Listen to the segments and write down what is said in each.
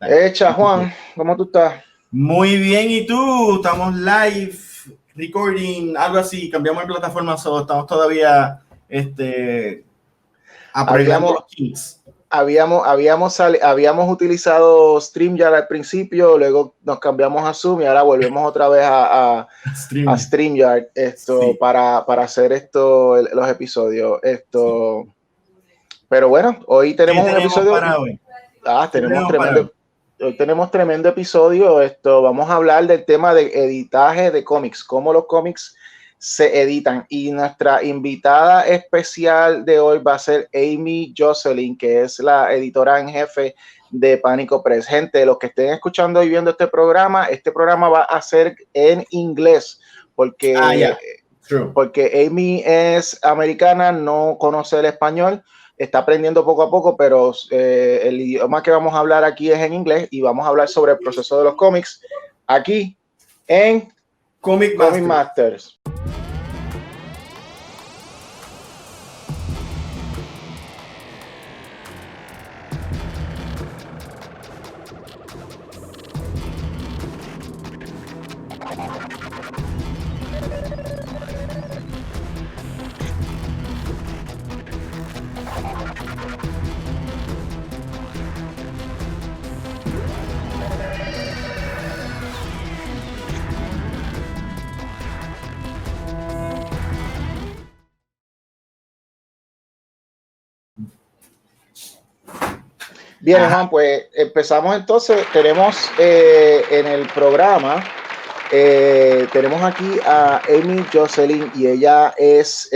Echa, Juan, ¿cómo tú estás? Muy bien, ¿y tú? Estamos live, recording, algo así, cambiamos de plataforma, estamos todavía arreglando los kinks. Habíamos utilizado StreamYard al principio, luego nos cambiamos a Zoom y ahora volvemos otra vez a StreamYard Sí. para hacer los episodios. Pero bueno, hoy tenemos un episodio. Para hoy? Hoy tenemos tremendo episodio. Vamos a hablar del tema de editaje de cómics, cómo los cómics se editan. Y nuestra invitada especial de hoy va a ser Amy Jocelyn, que es la editora en jefe de Pánico Press. Gente, los que estén escuchando y viendo este programa va a ser en inglés, porque Amy es americana, no conoce el español. Está aprendiendo poco a poco, pero el idioma que vamos a hablar aquí es en inglés y vamos a hablar sobre el proceso de los cómics aquí en Comic Masters. Bien, Juan, pues empezamos entonces. Tenemos en el programa, tenemos aquí a Amy Jocelyn y ella es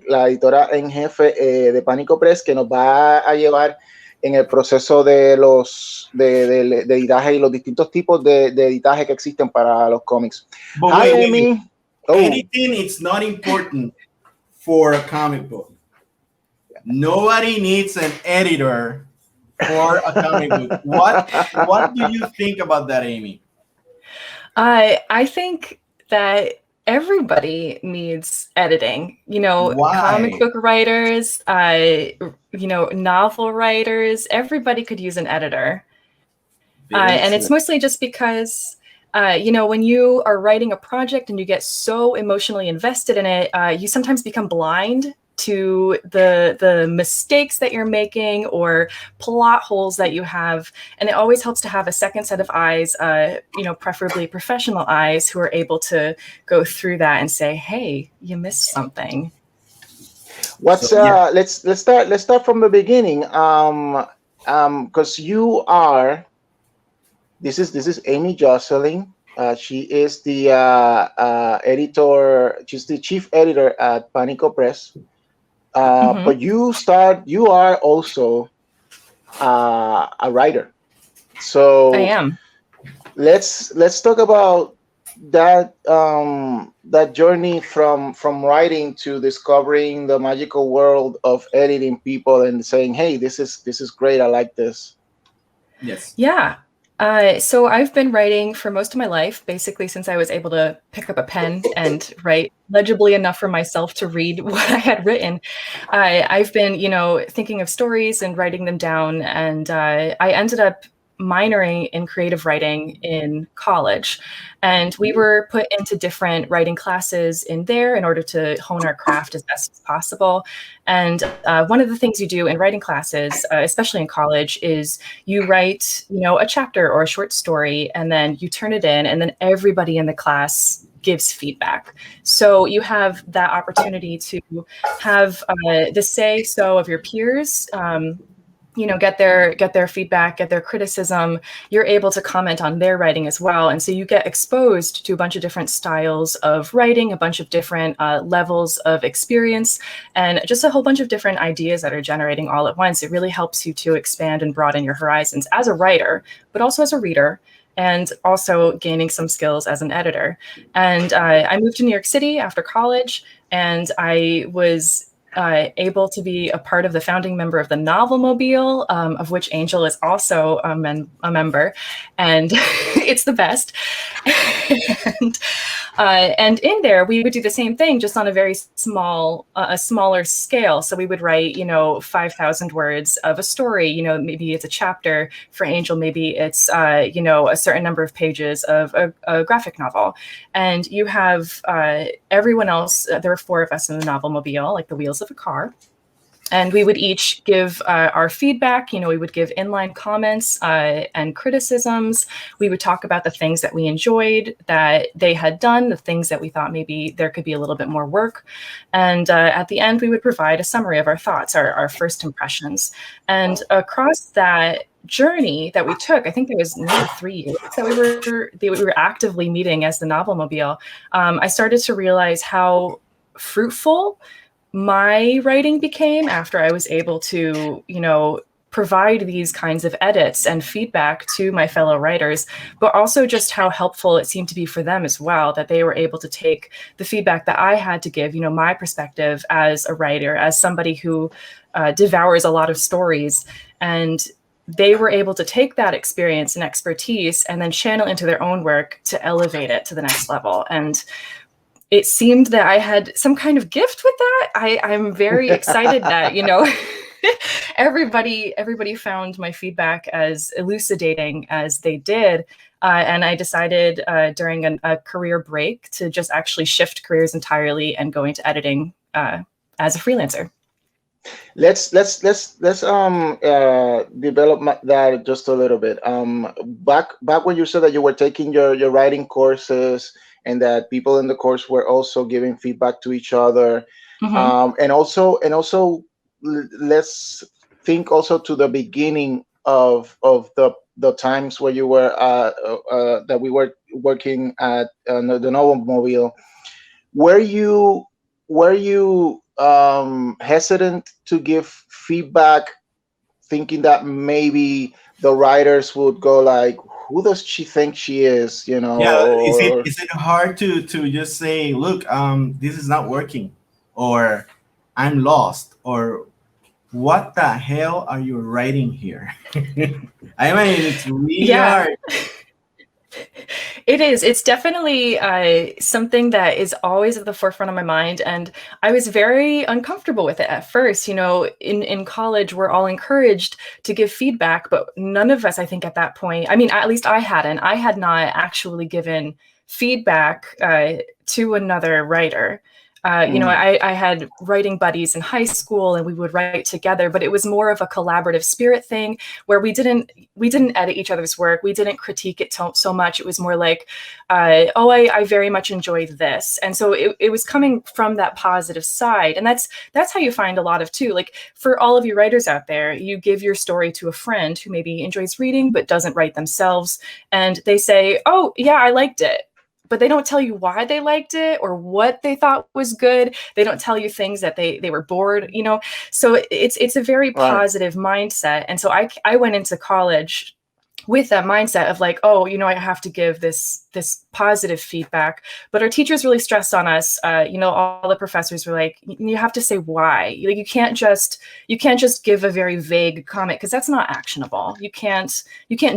la editora en jefe de Pánico Press, que nos va a llevar en el proceso de de editaje y los distintos tipos de editaje que existen para los cómics. Hi, Amy. Editing is not important for a comic book. Nobody needs an editor for a comic book. What do you think about that, Amy? I think that everybody needs editing. Comic book writers, novel writers, everybody could use an editor. And it's mostly just because, when you are writing a project and you get so emotionally invested in it, you sometimes become blind to the mistakes that you're making or plot holes that you have. And it always helps to have a second set of eyes, preferably professional eyes, who are able to go through that and say, hey, you missed something. Let's start from the beginning. Because you are, this is Amy Jocelyn. She is the editor. She's the chief editor at Pánico Press. But you are also a writer. So I am. Let's talk about that that journey from writing to discovering the magical world of editing people and saying, hey, this is great, I like this. Yes. Yeah. So I've been writing for most of my life, basically since I was able to pick up a pen and write legibly enough for myself to read what I had written. I've been, thinking of stories and writing them down. And I ended up minoring in creative writing in college. And we were put into different writing classes in there in order to hone our craft as best as possible. And one of the things you do in writing classes, especially in college, is you write, a chapter or a short story, and then you turn it in, and then everybody in the class gives feedback. So you have that opportunity to have the say-so of your peers, get their feedback, get their criticism. You're able to comment on their writing as well. And so you get exposed to a bunch of different styles of writing, a bunch of different levels of experience, and just a whole bunch of different ideas that are generating all at once. It really helps you to expand and broaden your horizons as a writer, but also as a reader, and also gaining some skills as an editor. And I moved to New York City after college, and I was able to be a part of the founding member of the Novel Mobile, of which Angel is also a member, and it's the best. And And in there, we would do the same thing, just on a very smaller scale. So we would write, 5,000 words of a story. Maybe it's a chapter. For Angel, maybe it's, a certain number of pages of a graphic novel. And you have everyone else. There were 4 of us in the novel mobile, like the wheels of a car. And we would each give our feedback. We would give inline comments and criticisms. We would talk about the things that we enjoyed that they had done, the things that we thought maybe there could be a little bit more work. And at the end, we would provide a summary of our thoughts, our first impressions. And across that journey that we took, I think there was maybe 3 years that we were actively meeting as the Novel Mobile. I started to realize how fruitful my writing became after I was able to, provide these kinds of edits and feedback to my fellow writers, but also just how helpful it seemed to be for them as well, that they were able to take the feedback that I had to give, my perspective as a writer, as somebody who devours a lot of stories, and they were able to take that experience and expertise and then channel into their own work to elevate it to the next level. And it seemed that I had some kind of gift with that. I'm very excited that, everybody found my feedback as elucidating as they did. And I decided during a career break to just actually shift careers entirely and go into editing as a freelancer. Let's develop that just a little bit. Back when you said that you were taking your writing courses, and that people in the course were also giving feedback to each other. Mm-hmm. And also let's think also to the beginning of the times where you were that we were working at the Novel Mobile. Were you hesitant to give feedback, thinking that maybe the writers would go like, who does she think she is? Yeah, is it hard to just say, look, this is not working, or I'm lost, or what the hell are you writing here? I mean, it's really hard. It is. It's definitely something that is always at the forefront of my mind. And I was very uncomfortable with it at first. In college, we're all encouraged to give feedback, but none of us, I think at that point, I mean, at least I had not actually given feedback to another writer. I had writing buddies in high school, and we would write together, but it was more of a collaborative spirit thing where we didn't edit each other's work. We didn't critique it so much. It was more like, I very much enjoyed this. And so it was coming from that positive side. And that's how you find a lot of too, like for all of you writers out there, you give your story to a friend who maybe enjoys reading, but doesn't write themselves. And they say, oh yeah, I liked it. But they don't tell you why they liked it or what they thought was good. They don't tell you things that they were bored, So it's a very positive mindset. And so I went into college with that mindset of like, I have to give this positive feedback. But our teachers really stressed on us. All the professors were like, you have to say why. Like, you can't just give a very vague comment, because that's not actionable. You can't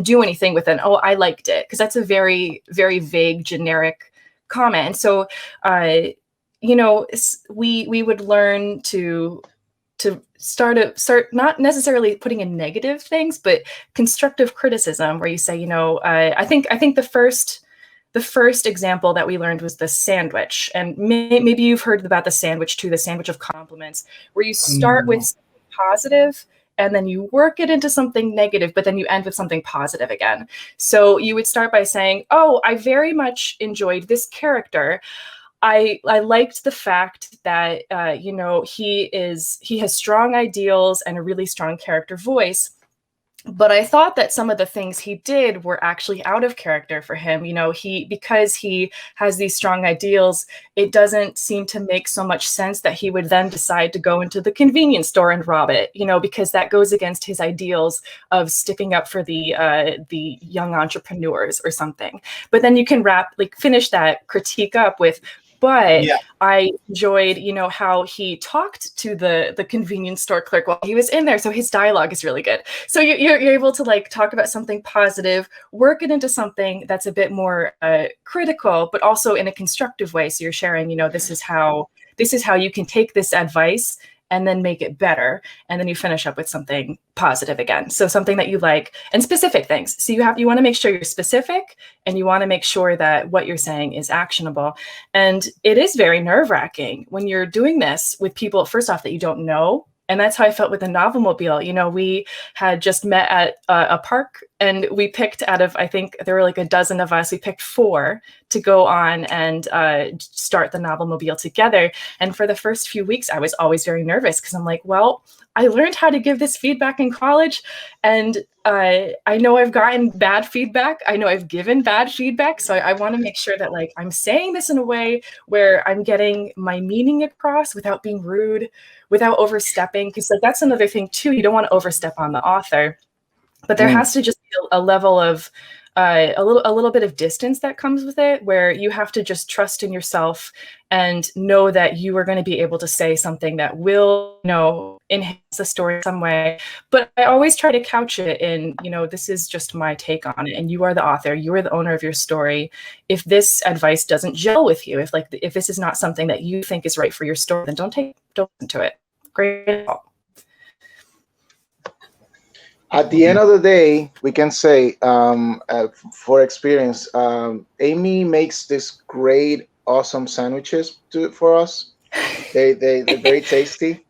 do anything with I liked it, because that's a very, very vague, generic comment. And so, we would learn to start not necessarily putting in negative things, but constructive criticism, where you say, I think the first example that we learned was the sandwich. And maybe you've heard about the sandwich too, the sandwich of compliments, where you start with something positive and then you work it into something negative, but then you end with something positive again. So you would start by saying, I very much enjoyed this character. I liked the fact that, he has strong ideals and a really strong character voice. But I thought that some of the things he did were actually out of character for him. Because he has these strong ideals, it doesn't seem to make so much sense that he would then decide to go into the convenience store and rob it, because that goes against his ideals of sticking up for the young entrepreneurs or something. But then you can finish that critique up with, But Yeah. I enjoyed, how he talked to the convenience store clerk while he was in there. So his dialogue is really good. So you're able to like talk about something positive, work it into something that's a bit more critical, but also in a constructive way. So you're sharing, this is how you can take this advice and then make it better. And then you finish up with something positive again. So something that you like, and specific things. So you want to make sure you're specific, and you want to make sure that what you're saying is actionable. And it is very nerve-wracking when you're doing this with people, first off, that you don't know. And that's how I felt with the Novelmobile. We had just met at a park, and we picked out of, I think there were like a dozen of us, we picked 4 to go on and start the Novelmobile together. And for the first few weeks, I was always very nervous because I'm like, well, I learned how to give this feedback in college, and I know I've gotten bad feedback. I know I've given bad feedback. So I want to make sure that like I'm saying this in a way where I'm getting my meaning across without being rude, without overstepping. Because like that's another thing too. You don't want to overstep on the author, but there has to just be a level of a little bit of distance that comes with it, where you have to just trust in yourself and know that you are going to be able to say something that will, enhance the story in some way. But I always try to couch it in, this is just my take on it, and you are the author, you are the owner of your story. If this advice doesn't gel with you, if this is not something that you think is right for your story, then don't listen to it. Great. At the end of the day, we can say, for experience, Amy makes this great, awesome sandwiches for us. They're very tasty.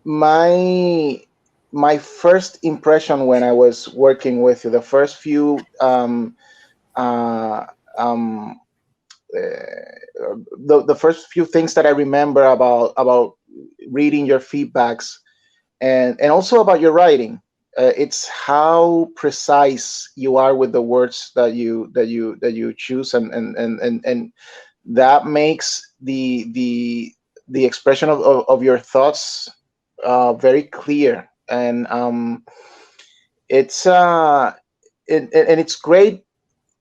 My first impression when I was working with you, the first few the first few things that I remember about reading your feedbacks, and also about your writing, it's how precise you are with the words that you choose, and that makes the expression of your thoughts very clear, and it's great,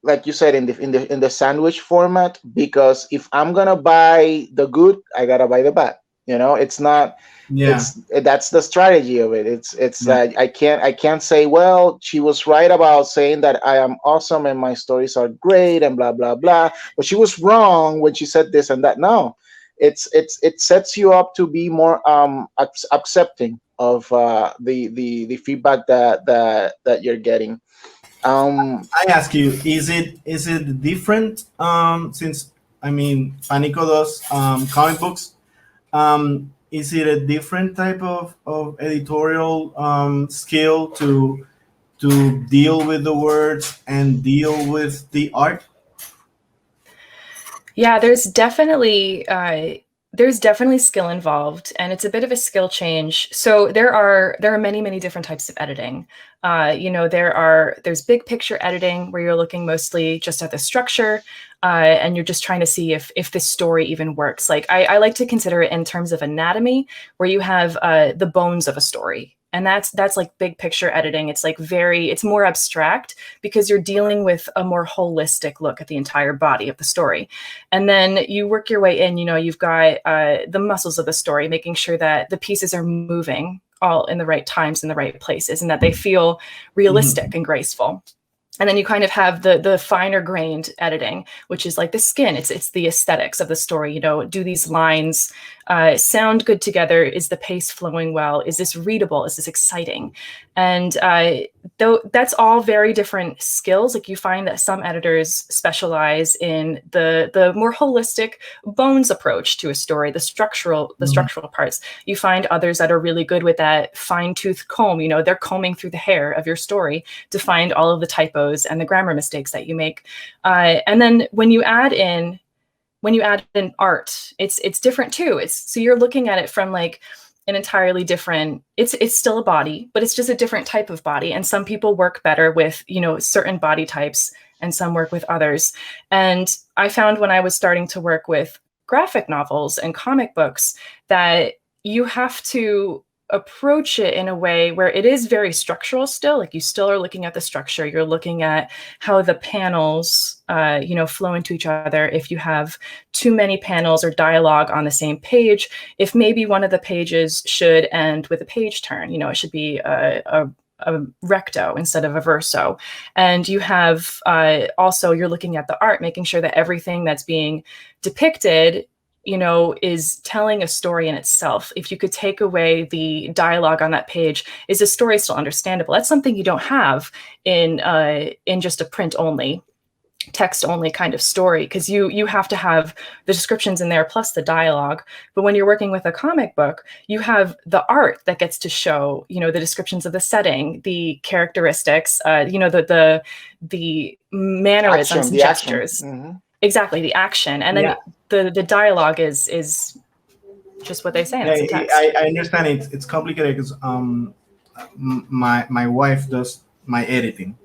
like you said, in the sandwich format, because if I'm gonna buy the good, I gotta buy the bad. It's not. Yeah. That's the strategy of it. It's like I can't say, well, she was right about saying that I am awesome and my stories are great and blah blah blah, but she was wrong when she said this and that. No, it sets you up to be more accepting of the feedback that you're getting. I ask you, is it different? Since Panico does comic books. Is it a different type of editorial skill to deal with the words and deal with the art? Yeah, there's definitely skill involved, and it's a bit of a skill change. So there are many different types of editing. There's big picture editing, where you're looking mostly just at the structure, and you're just trying to see if this story even works. Like I like to consider it in terms of anatomy, where you have the bones of a story. And that's like big picture editing. It's like it's more abstract, because you're dealing with a more holistic look at the entire body of the story. And then you work your way in, you've got the muscles of the story, making sure that the pieces are moving all in the right times, in the right places, and that they feel realistic and graceful. And then you kind of have the finer grained editing, which is like the skin. It's the aesthetics of the story. Do these lines sound good together? Is the pace flowing well? Is this readable? Is this exciting? And though that's all very different skills. Like you find that some editors specialize in the more holistic bones approach to a story, the structural parts. You find others that are really good with that fine-tooth comb. They're combing through the hair of your story to find all of the typos and the grammar mistakes that you make. And then when you add in art, it's different too. So you're looking at it from like an entirely different, it's still a body, but it's just a different type of body. And some people work better with, certain body types, and some work with others. And I found when I was starting to work with graphic novels and comic books that you have to approach it in a way where it is very structural still. Like you still are looking at the structure. You're looking at how the panels flow into each other, if you have too many panels or dialogue on the same page, if maybe one of the pages should end with a page turn, it should be a recto instead of a verso. And you have also, you're looking at the art, making sure that everything that's being depicted is telling a story in itself. If you could take away the dialogue on that page, is the story still understandable? That's something you don't have in just a print only, text only kind of story, because you have to have the descriptions in there plus the dialogue. But when you're working with a comic book, you have the art that gets to show, the descriptions of the setting, the characteristics, the mannerisms and gestures. Mm-hmm. Exactly, the action, and then the dialogue is just what they say. It's text. I understand it's complicated because my wife does my editing,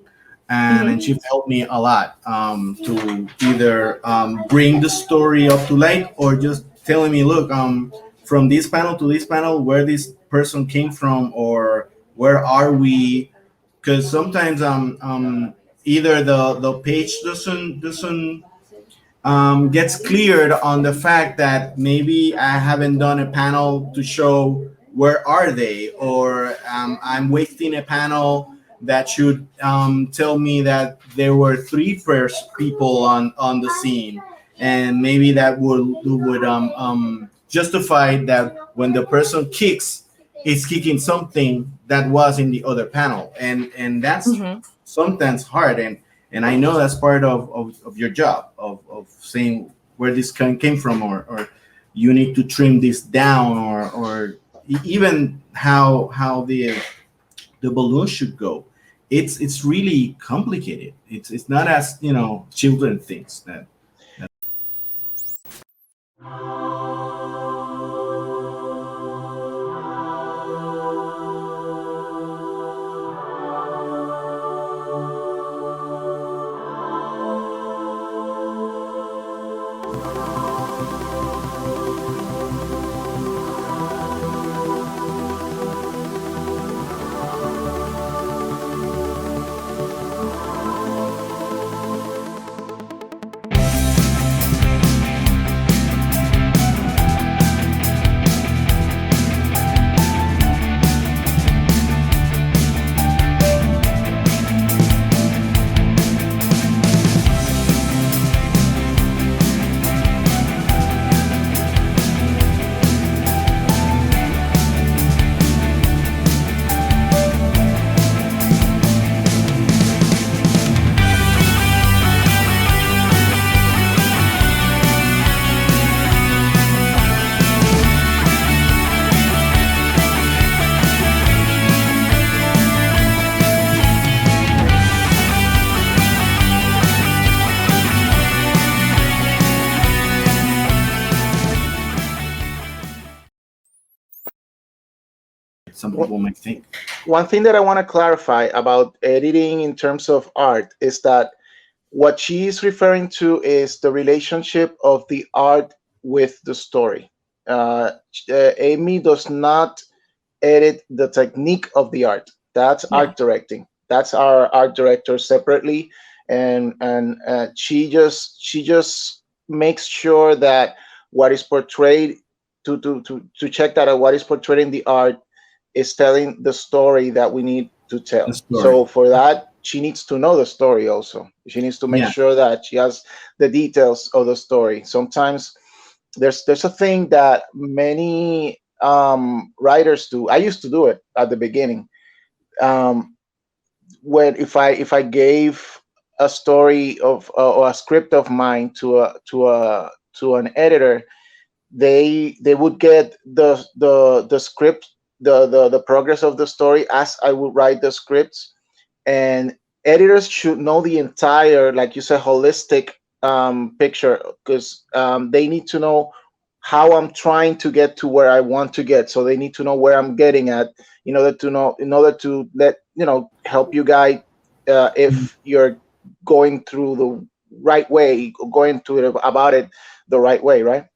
and she's helped me a lot to either bring the story up to light or just telling me, look, from this panel to this panel, where this person came from or where are we? Because sometimes either the page doesn't gets cleared on the fact that maybe I haven't done a panel to show where are they, or I'm wasting a panel that should tell me that there were three people on the scene, and maybe that would justify that when the person kicks, he's kicking something that was in the other panel, and that's sometimes hard, and I know that's part of your job of saying where this came from, or you need to trim this down, or even how the balloon should go. It's really complicated. It's not as children thinks that. Some people might think. One thing that I want to clarify about editing in terms of art is that what she is referring to is the relationship of the art with the story. Amy does not edit the technique of the art. That's art directing. That's our art director separately, and she just makes sure that what is portrayed to check that what is portrayed in the art is telling the story that we need to tell. So for that, she needs to know the story also. She needs to make sure that she has the details of the story. Sometimes there's a thing that many writers do. I used to do it at the beginning. When if I gave a story of or a script of mine to an editor, they would get the script, the progress of the story as I would write the scripts, and editors should know the entire, like you said, holistic picture, because they need to know how I'm trying to get to where I want to get. So they need to know where I'm getting at in order to let help you guide if you're going through the right way, going to it about it the right way, right?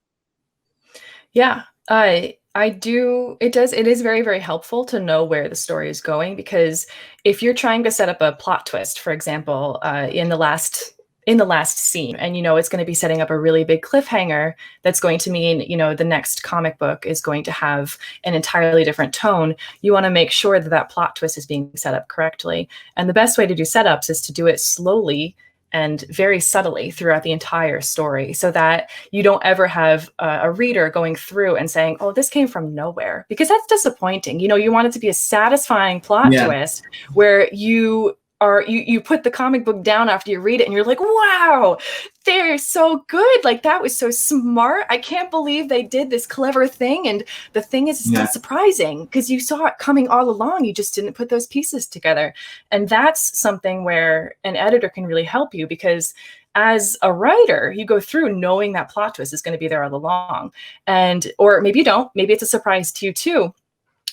Yeah, I do. It is very, very helpful to know where the story is going, because if you're trying to set up a plot twist, for example, in the last in the last scene, and it's going to be setting up a really big cliffhanger that's going to mean the next comic book is going to have an entirely different tone. You want to make sure that that plot twist is being set up correctly, and the best way to do setups is to do it slowly and very subtly throughout the entire story, so that you don't ever have a reader going through and saying, oh, this came from nowhere, because that's disappointing. You want it to be a satisfying plot twist where you put the comic book down after you read it and you're like, wow, they're so good. Like, that was so smart. I can't believe they did this clever thing. And the thing is, it's not surprising because you saw it coming all along. You just didn't put those pieces together. And that's something where an editor can really help you, because as a writer, you go through knowing that plot twist is going to be there all along. Or maybe you don't. Maybe it's a surprise to you too.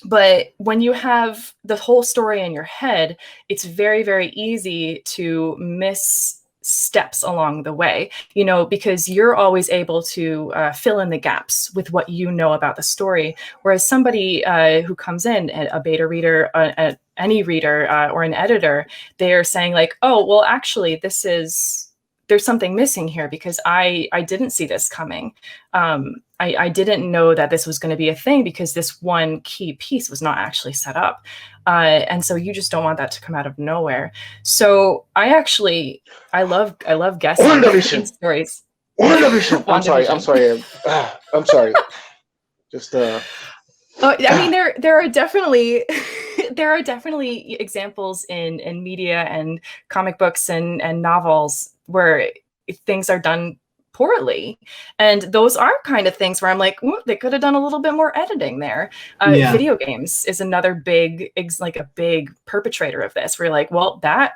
But when you have the whole story in your head, it's very, very easy to miss steps along the way, because you're always able to fill in the gaps with what you know about the story. Whereas somebody who comes in, a beta reader, any reader, or an editor, they're saying like, oh, well, actually, there's something missing here because I didn't see this coming. I didn't know that this was going to be a thing because this one key piece was not actually set up. And so you just don't want that to come out of nowhere. So I love guessing in stories. I'm sorry. Just I mean, there are definitely examples in media and comic books and novels where things are done poorly, and those are kind of things where I'm like, they could have done a little bit more editing there. Video games is another big perpetrator of this. Where you're like, well, that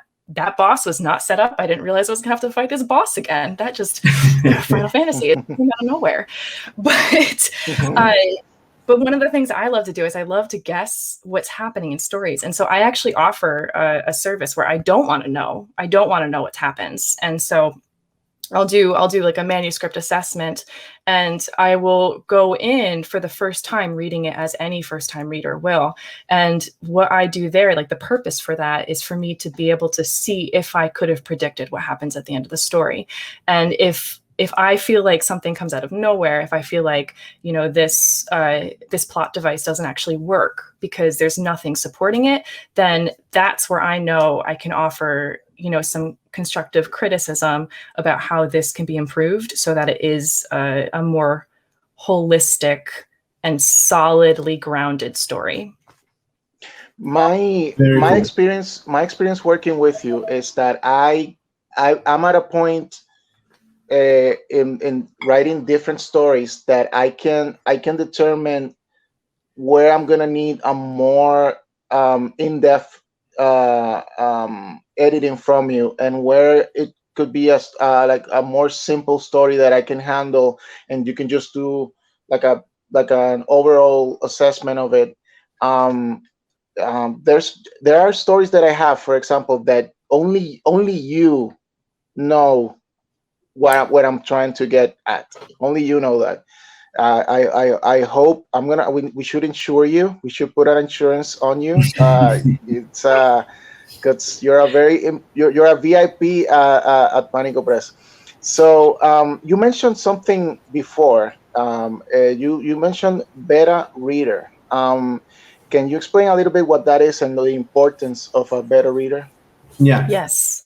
boss was not set up. I didn't realize I was gonna have to fight this boss again. That just Final Fantasy, it came out of nowhere. But one of the things I love to do is I love to guess what's happening in stories. And so I actually offer a service where I don't want to know. I don't want to know what happens. And so I'll do like a manuscript assessment, and I will go in for the first time reading it as any first time reader will. And what I do there, like the purpose for that, is for me to be able to see if I could have predicted what happens at the end of the story. And if I feel like something comes out of nowhere, if I feel like, this plot device doesn't actually work because there's nothing supporting it, then that's where I know I can offer, some constructive criticism about how this can be improved so that it is a more holistic and solidly grounded story. My experience working with you is that I'm at a point in writing different stories that I can determine where I'm gonna need a more in-depth editing from you, and where it could be like a more simple story that I can handle, and you can just do like an overall assessment of it. There are stories that I have, for example, that only you know what I'm trying to get at. Only you know that. I hope we should insure you. We should put an insurance on you. It's because you're a VIP at Panico Press. So you mentioned something before. You mentioned beta reader. Can you explain a little bit what that is and the importance of a beta reader? Yeah. Yes.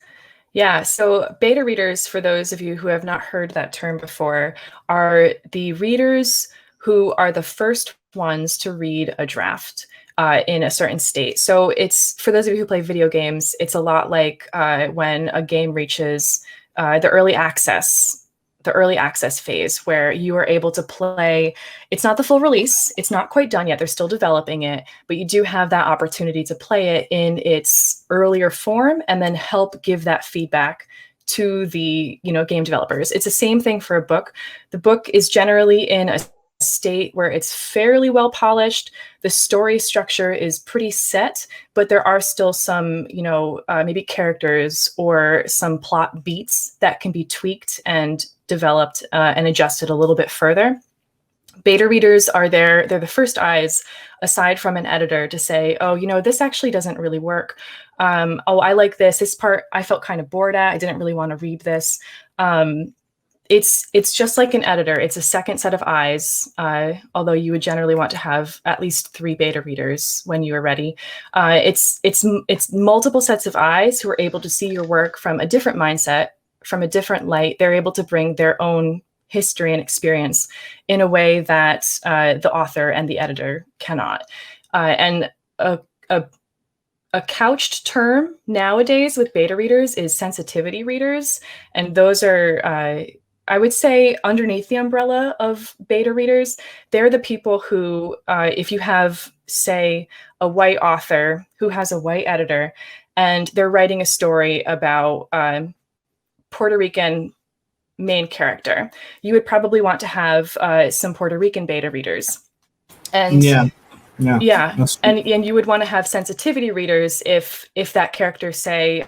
Yeah, so beta readers, for those of you who have not heard that term before, are the readers who are the first ones to read a draft in a certain state. So it's, for those of you who play video games, it's a lot like when a game reaches the early access phase, where you are able to play. It's not the full release. It's not quite done yet. They're still developing it, but you do have that opportunity to play it in its earlier form and then help give that feedback to the game developers. It's the same thing for a book. The book is generally in a state where it's fairly well polished. The story structure is pretty set, but there are still some, maybe characters or some plot beats that can be tweaked and developed and adjusted a little bit further. Beta readers are they're the first eyes, aside from an editor, to say, oh, this actually doesn't really work. Oh, I like this part I felt kind of bored at. I didn't really want to read this. It's just like an editor. It's a second set of eyes, although you would generally want to have at least 3 beta readers when you are ready. It's multiple sets of eyes who are able to see your work from a different mindset, from a different light. They're able to bring their own history and experience in a way that the author and the editor cannot. And a couched term nowadays with beta readers is sensitivity readers. And those are, I would say, underneath the umbrella of beta readers. They're the people who, if you have, say, a white author who has a white editor, and they're writing a story about Puerto Rican main character, you would probably want to have some Puerto Rican beta readers. And and you would want to have sensitivity readers if that character, say,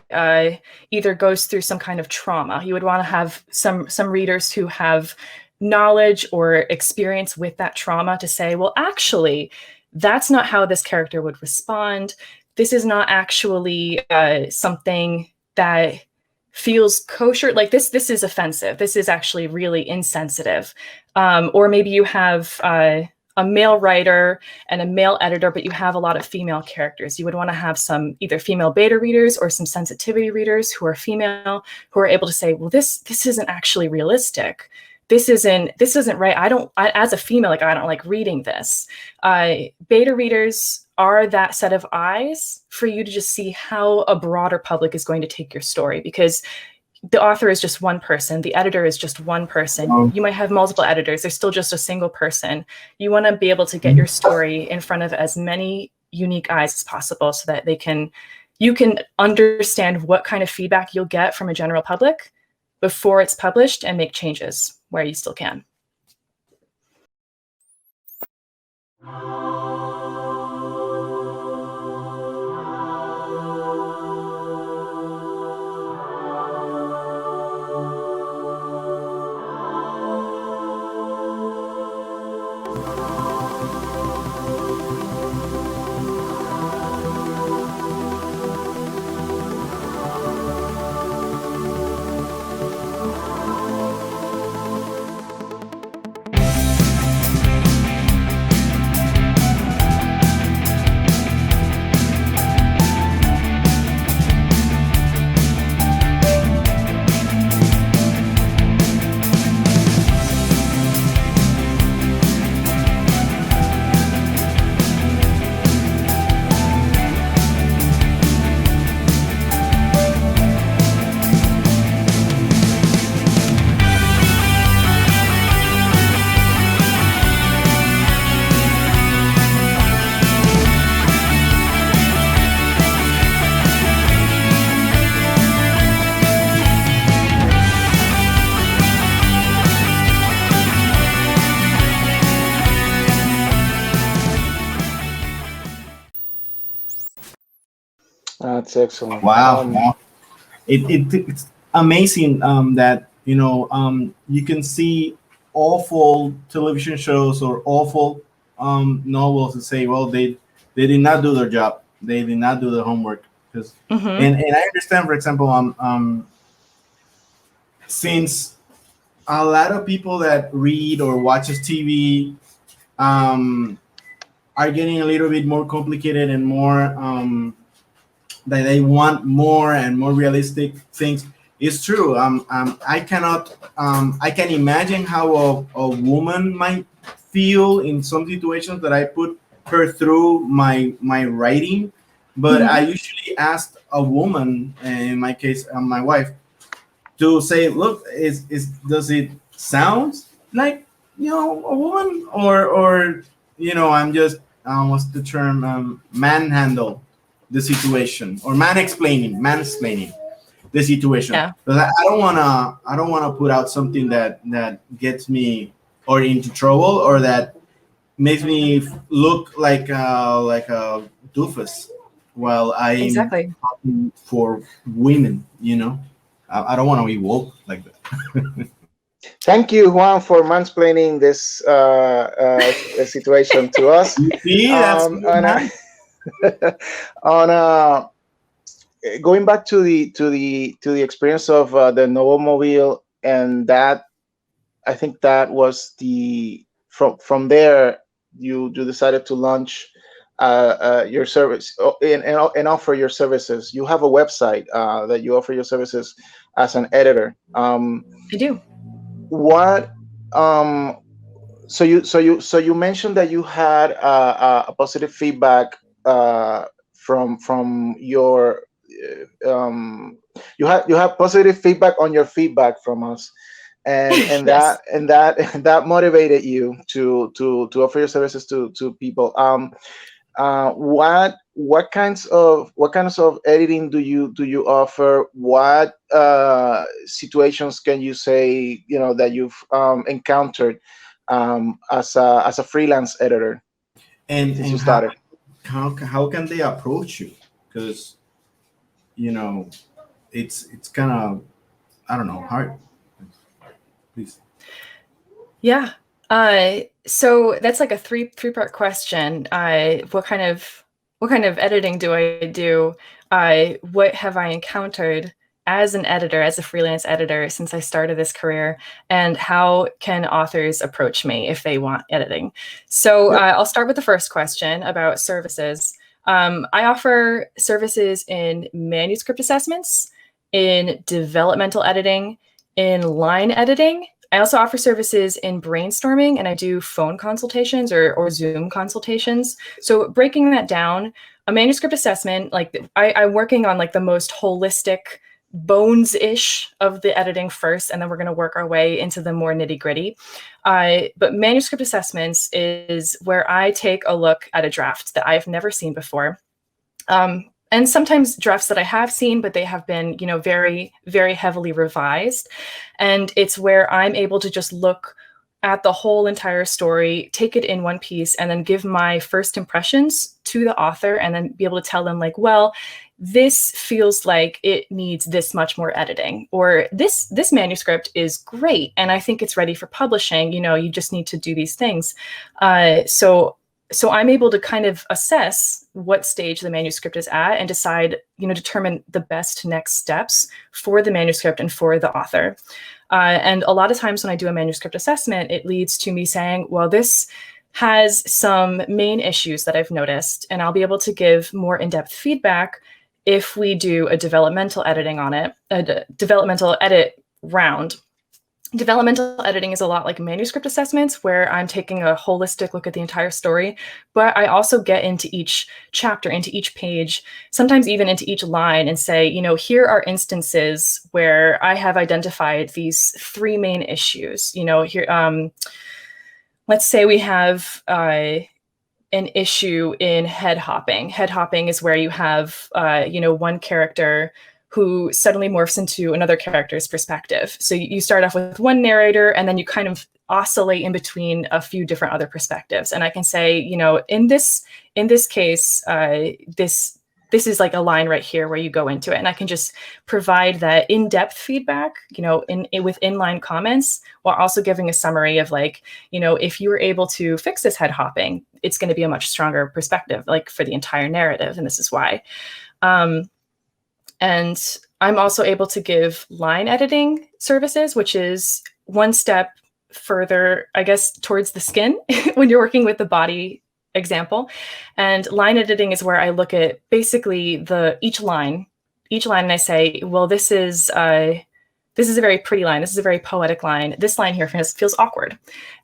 either goes through some kind of trauma. You would want to have some readers who have knowledge or experience with that trauma to say, well, actually, that's not how this character would respond. This is not actually something that feels kosher. Like this is offensive. This is actually really insensitive. Or maybe you have a male writer and a male editor, but you have a lot of female characters. You would want to have some either female beta readers or some sensitivity readers who are female, who are able to say, well, this isn't actually realistic. This isn't right. As a female, I don't like reading this. Beta readers are that set of eyes for you to just see how a broader public is going to take your story, because the author is just one person. The editor is just one person. You might have multiple editors. They're still just a single person. You want to be able to get your story in front of as many unique eyes as possible so that you can understand what kind of feedback you'll get from a general public before it's published and make changes where you still can. That's excellent. Wow. It's amazing that you can see awful television shows or awful novels and say, well, they did not do their job. They did not do their homework. Because and I understand, for example, since a lot of people that read or watches TV are getting a little bit more complicated and more that they want more and more realistic things. It's true. I can imagine how a woman might feel in some situations that I put her through my writing, but I usually ask a woman, in my case, my wife, to say, look, does it sound like a woman, or I'm just what's the term, manhandle the situation, or mansplaining the situation. Yeah. Because I don't wanna put out something that gets me or into trouble, or that makes me look like a doofus while I'm talking for women. I don't want to be woke like that. Thank you, Juan, for mansplaining this situation to us. See, that's On going back to the experience of the Novomobile, and that I think that was from there you decided to launch your service and offer your services. You have a website that you offer your services as an editor. I do. What you mentioned that you had a positive feedback from your you have positive feedback on your feedback from us, and Yes. that motivated you to offer your services to people. What kinds of editing do you offer? What situations can you say that you've encountered as a freelance editor since you and started? how can they approach you? Because it's kind of, I don't know, hard. Please. Yeah. So that's like a three-part question. What kind of editing do I do? What have I encountered as an editor, as a freelance editor, since I started this career? And how can authors approach me if they want editing? So Yep. I'll start with the first question about services. I offer services in manuscript assessments, in developmental editing, in line editing. I also offer services in brainstorming, and I do phone consultations or Zoom consultations. So breaking that down, a manuscript assessment, like I'm working on like the most holistic bones-ish of the editing first, and then we're going to work our way into the more nitty-gritty. But manuscript assessments is where I take a look at a draft that I've never seen before. And sometimes drafts that I have seen, but they have been, very, very heavily revised. And it's where I'm able to just look at the whole entire story, take it in one piece, and then give my first impressions to the author, and then be able to tell them like, well, this feels like it needs this much more editing, or this manuscript is great and I think it's ready for publishing. You just need to do these things. So I'm able to kind of assess what stage the manuscript is at and decide, determine the best next steps for the manuscript and for the author. And a lot of times when I do a manuscript assessment, it leads to me saying, well, this has some main issues that I've noticed, and I'll be able to give more in-depth feedback if we do a developmental editing on it, a developmental edit round. Developmental editing is a lot like manuscript assessments, where I'm taking a holistic look at the entire story, but I also get into each chapter, into each page, sometimes even into each line, and say, here are instances where I have identified these three main issues. Here, let's say we have an issue in head hopping. Head hopping is where you have, one character who suddenly morphs into another character's perspective. So you start off with one narrator, and then you kind of oscillate in between a few different other perspectives. And I can say, in this case, this is like a line right here where you go into it, and I can just provide that in-depth feedback, with inline comments, while also giving a summary of like, if you were able to fix this head hopping, it's going to be a much stronger perspective, like for the entire narrative, and this is why. And I'm also able to give line editing services, which is one step further, I guess, towards the skin when you're working with the body example. And line editing is where I look at basically each line, and I say, well, this is a very pretty line. This is a very poetic line. This line here feels awkward.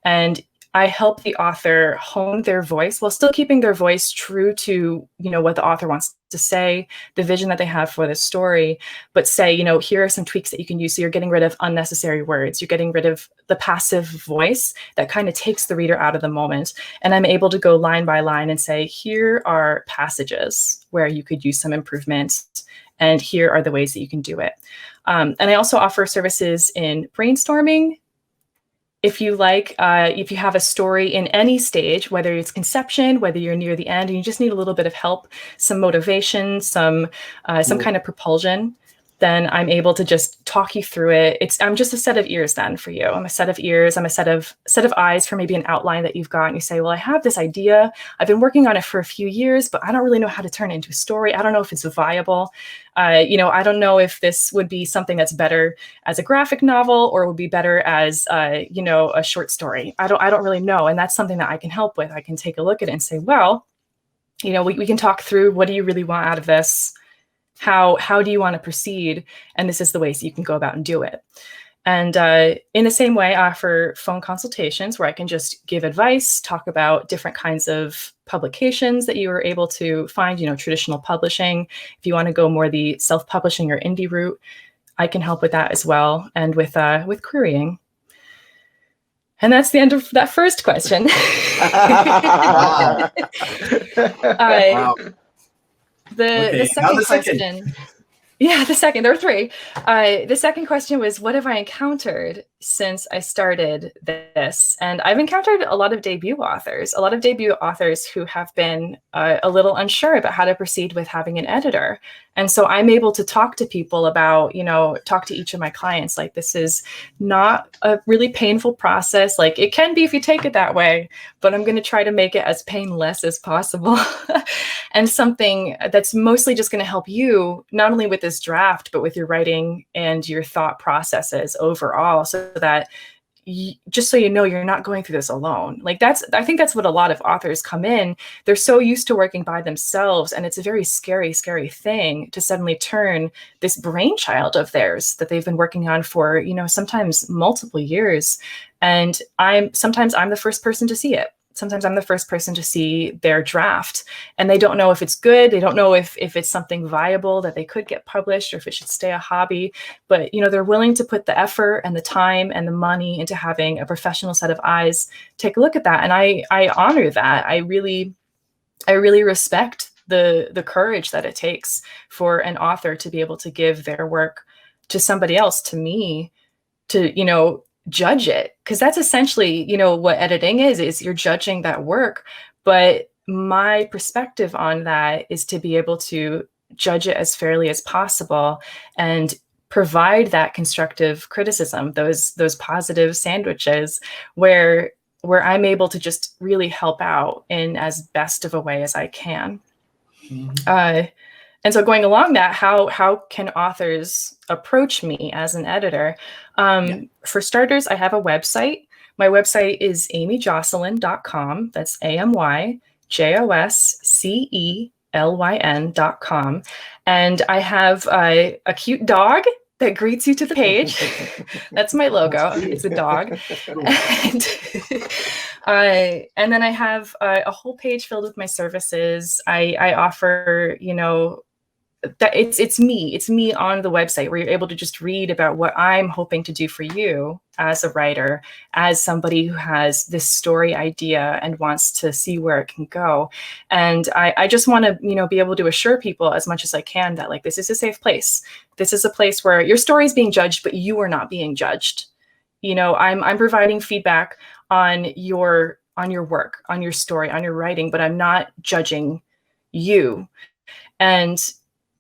And I help the author hone their voice while still keeping their voice true to, what the author wants to say, the vision that they have for the story, but say, here are some tweaks that you can use. So you're getting rid of unnecessary words. You're getting rid of the passive voice that kind of takes the reader out of the moment. And I'm able to go line by line and say, here are passages where you could use some improvements, and here are the ways that you can do it. And I also offer services in brainstorming. If you if you have a story in any stage, whether it's conception, whether you're near the end, and you just need a little bit of help, some motivation, some kind of propulsion, then I'm able to just talk you through it. I'm just a set of ears then for you. I'm a set of ears. I'm a set of eyes for maybe an outline that you've got. And you say, well, I have this idea. I've been working on it for a few years, but I don't really know how to turn it into a story. I don't know if it's viable. I don't know if this would be something that's better as a graphic novel or would be better as, a short story. I don't really know. And that's something that I can help with. I can take a look at it and say, well, we can talk through, what do you really want out of this? How do you want to proceed? And this is the ways you can go about and do it. And in the same way, I offer phone consultations where I can just give advice, talk about different kinds of publications that you are able to find, traditional publishing. If you want to go more the self-publishing or indie route, I can help with that as well, and with querying. And that's the end of that first question. Wow. The second question. Yeah, there were three. The second question was, what have I encountered since I started this? And I've encountered a lot of debut authors who have been a little unsure about how to proceed with having an editor. And so I'm able to talk to people about, talk to each of my clients, like, this is not a really painful process. Like, it can be if you take it that way, but I'm going to try to make it as painless as possible. And something that's mostly just going to help you, not only with this draft, but with your writing and your thought processes overall, so that just so you know, you're not going through this alone. Like, I think that's what a lot of authors come in. They're so used to working by themselves, and it's a very scary, scary thing to suddenly turn this brainchild of theirs that they've been working on for, sometimes multiple years. And sometimes I'm the first person to see it. Sometimes I'm the first person to see their draft, and they don't know if it's good. They don't know if it's something viable that they could get published, or if it should stay a hobby. But, they're willing to put the effort and the time and the money into having a professional set of eyes take a look at that. And I honor that. I really respect the courage that it takes for an author to be able to give their work to somebody else, to me, to, judge it, because that's essentially, what editing is you're judging that work. But my perspective on that is to be able to judge it as fairly as possible and provide that constructive criticism, those positive sandwiches where I'm able to just really help out in as best of a way as I can. Mm-hmm. And so going along that, how can authors approach me as an editor? For starters, I have a website. My website is amyjocelyn.com. That's AMYJOSCELYN.com. And I have a cute dog that greets you to the page. That's my logo. It's a dog. And then I have a whole page filled with my services. I offer, that it's me on the website, where you're able to just read about what I'm hoping to do for you as a writer, as somebody who has this story idea and wants to see where it can go. And I just want to, be able to assure people as much as I can that, like, this is a safe place. This is a place where your story is being judged, but you are not being judged. I'm providing feedback on your work, on your story, on your writing, but I'm not judging you. And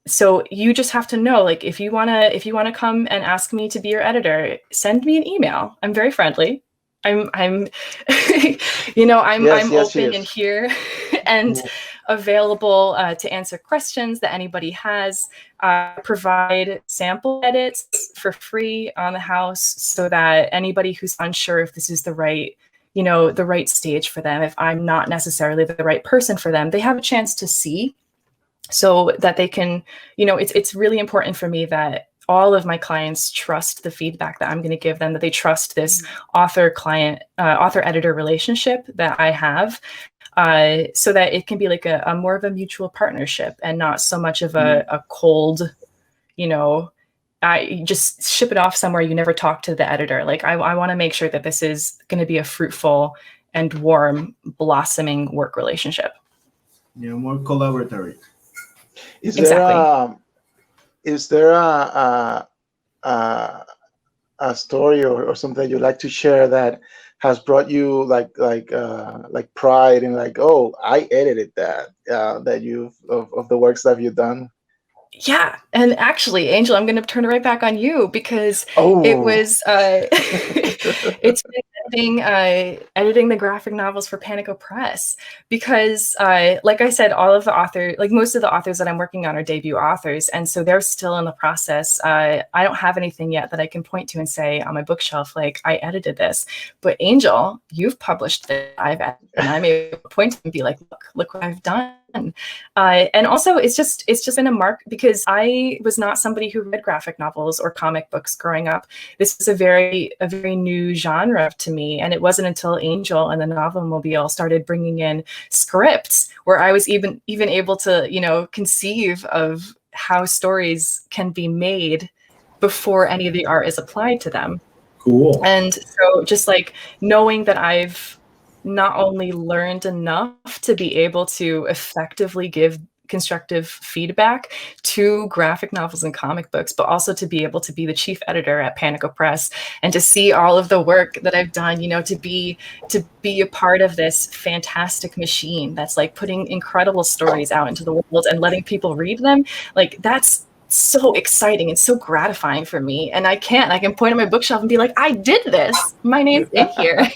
so you just have to know, like, if you want to come and ask me to be your editor, send me an email. I'm very friendly. I'm open in here and available to answer questions that anybody has. Provide sample edits for free on the house, so that anybody who's unsure if this is the right stage for them, if I'm not necessarily the right person for them, they have a chance to see, so that they can, it's really important for me that all of my clients trust the feedback that I'm going to give them, that they trust this author-editor relationship that I have, so that it can be like a more of a mutual partnership, and not so much of a cold, I just ship it off somewhere, you never talk to the editor. Like, I want to make sure that this is going to be a fruitful and warm, blossoming work relationship. More collaborative. Is there a story or something you'd like to share that has brought you like pride in, like, oh, I edited that, that you've of the works that you've done? Yeah, and actually, Angel, I'm going to turn it right back on you because it Oh, was it's been editing the graphic novels for Panico Press because, like I said, all of the authors, like most of the authors that I'm working on, are debut authors, and so they're still in the process. I don't have anything yet that I can point to and say on my bookshelf, like I edited this. But Angel, you've published it. And I'm able to point and be like, look what I've done. And also, it's just been a mark because I was not somebody who read graphic novels or comic books growing up. This is a very new genre to me, and it wasn't until Angel and the Novel Mobile started bringing in scripts where I was even able to conceive of how stories can be made before any of the art is applied to them. Cool. And so just like knowing that I've not only learned enough to be able to effectively give constructive feedback to graphic novels and comic books, but also to be able to be the chief editor at Panico Press and to see all of the work that I've done, to be a part of this fantastic machine that's like putting incredible stories out into the world and letting people read them. Like that's so exciting and so gratifying for me. And I can point at my bookshelf and be like, I did this. My name's in here.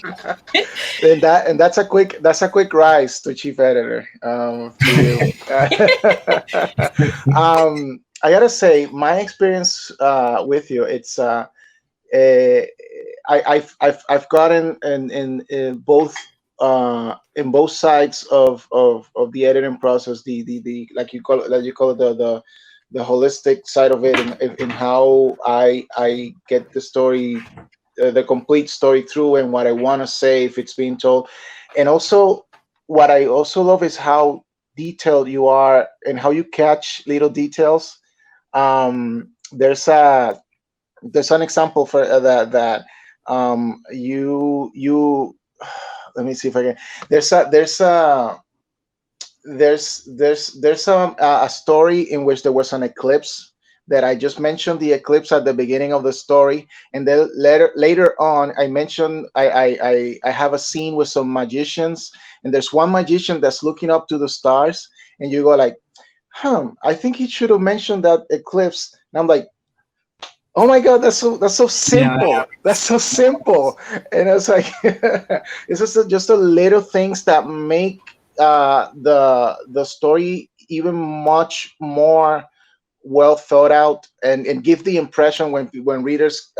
and that's a quick rise to chief editor for you. I gotta say, my experience with you, it's I've gotten in both in both sides of the editing process, the like you call it the holistic side of it, in how I get the story, the complete story through, and what I want to say if it's being told. And also, what I also love is how detailed you are and how you catch little details. There's an example for that you let me see if I can. There's a story in which there was an eclipse that I just mentioned the eclipse at the beginning of the story, and then later on I mentioned I have a scene with some magicians, and there's one magician that's looking up to the stars, and you go like, I think he should have mentioned that eclipse. And I'm like, oh my god, that's so simple. Yeah. That's so simple. And it's like it's just a little things that make the story even much more well thought out, and give the impression when readers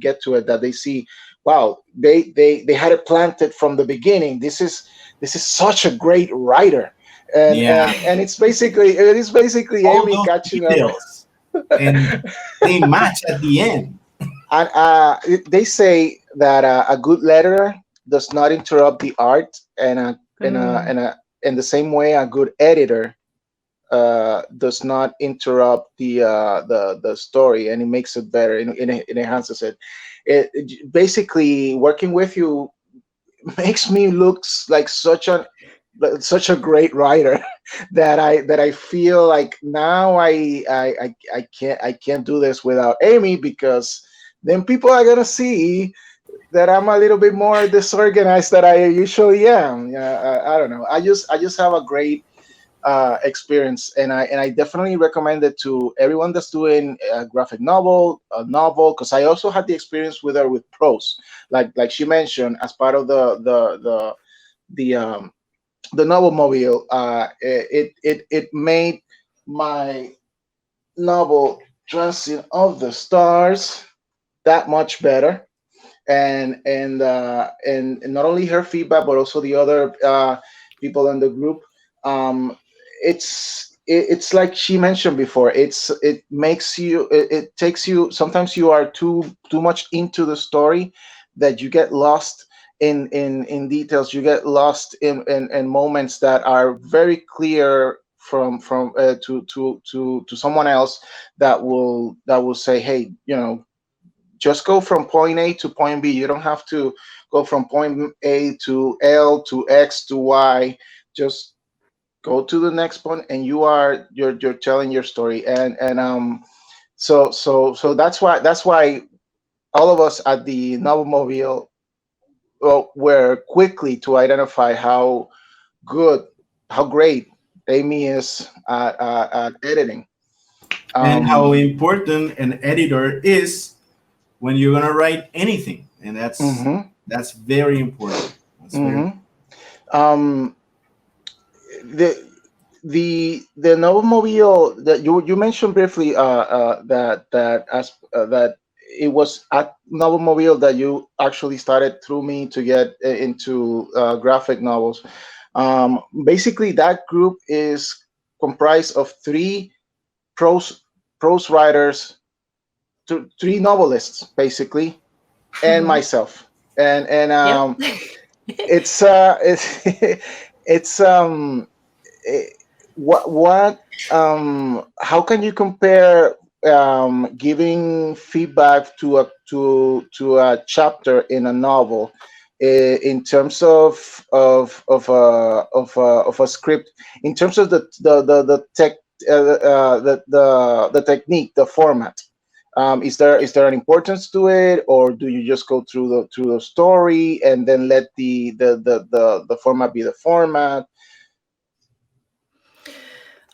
get to it, that they see, wow, they had it planted from the beginning. This is such a great writer. And it is basically all Amy those catching details, and they match at the end. And they say that a good letterer does not interrupt the art, and in the same way, a good editor does not interrupt the story, and it makes it better. It enhances it. Basically, working with you makes me look like such a great writer that I feel like now I can't do this without Amy, because then people are gonna see that I'm a little bit more disorganized than I usually am. Yeah, I don't know. I just have a great experience, and I definitely recommend it to everyone that's doing a graphic novel, because I also had the experience with her with prose, like she mentioned, as part of the novel mobile. It made my novel Transit of the Stars that much better, and not only her feedback, but also the other people in the group. It's like she mentioned before. It makes you. It takes you. Sometimes you are too much into the story, that you get lost in details. You get lost in moments that are very clear from to someone else that will say, hey, just go from point A to point B. You don't have to go from point A to L to X to Y. Just go to the next point, and you're telling your story. So that's why all of us at the Novel Mobile, well, were quickly to identify how good, how great Amy is at editing. And how important an editor is when you're gonna write anything, and that's very important. That's very um, the the Novomobile that you mentioned briefly that it was at Novomobile that you actually started through me to get into graphic novels. Basically, that group is comprised of three prose prose writers, three novelists, basically, and myself. And Yep. it's it's what how can you compare giving feedback to a chapter in a novel in terms of a script, in terms of the tech the technique, the format? Is there an importance to it, or do you just go through the story and then let the format be the format?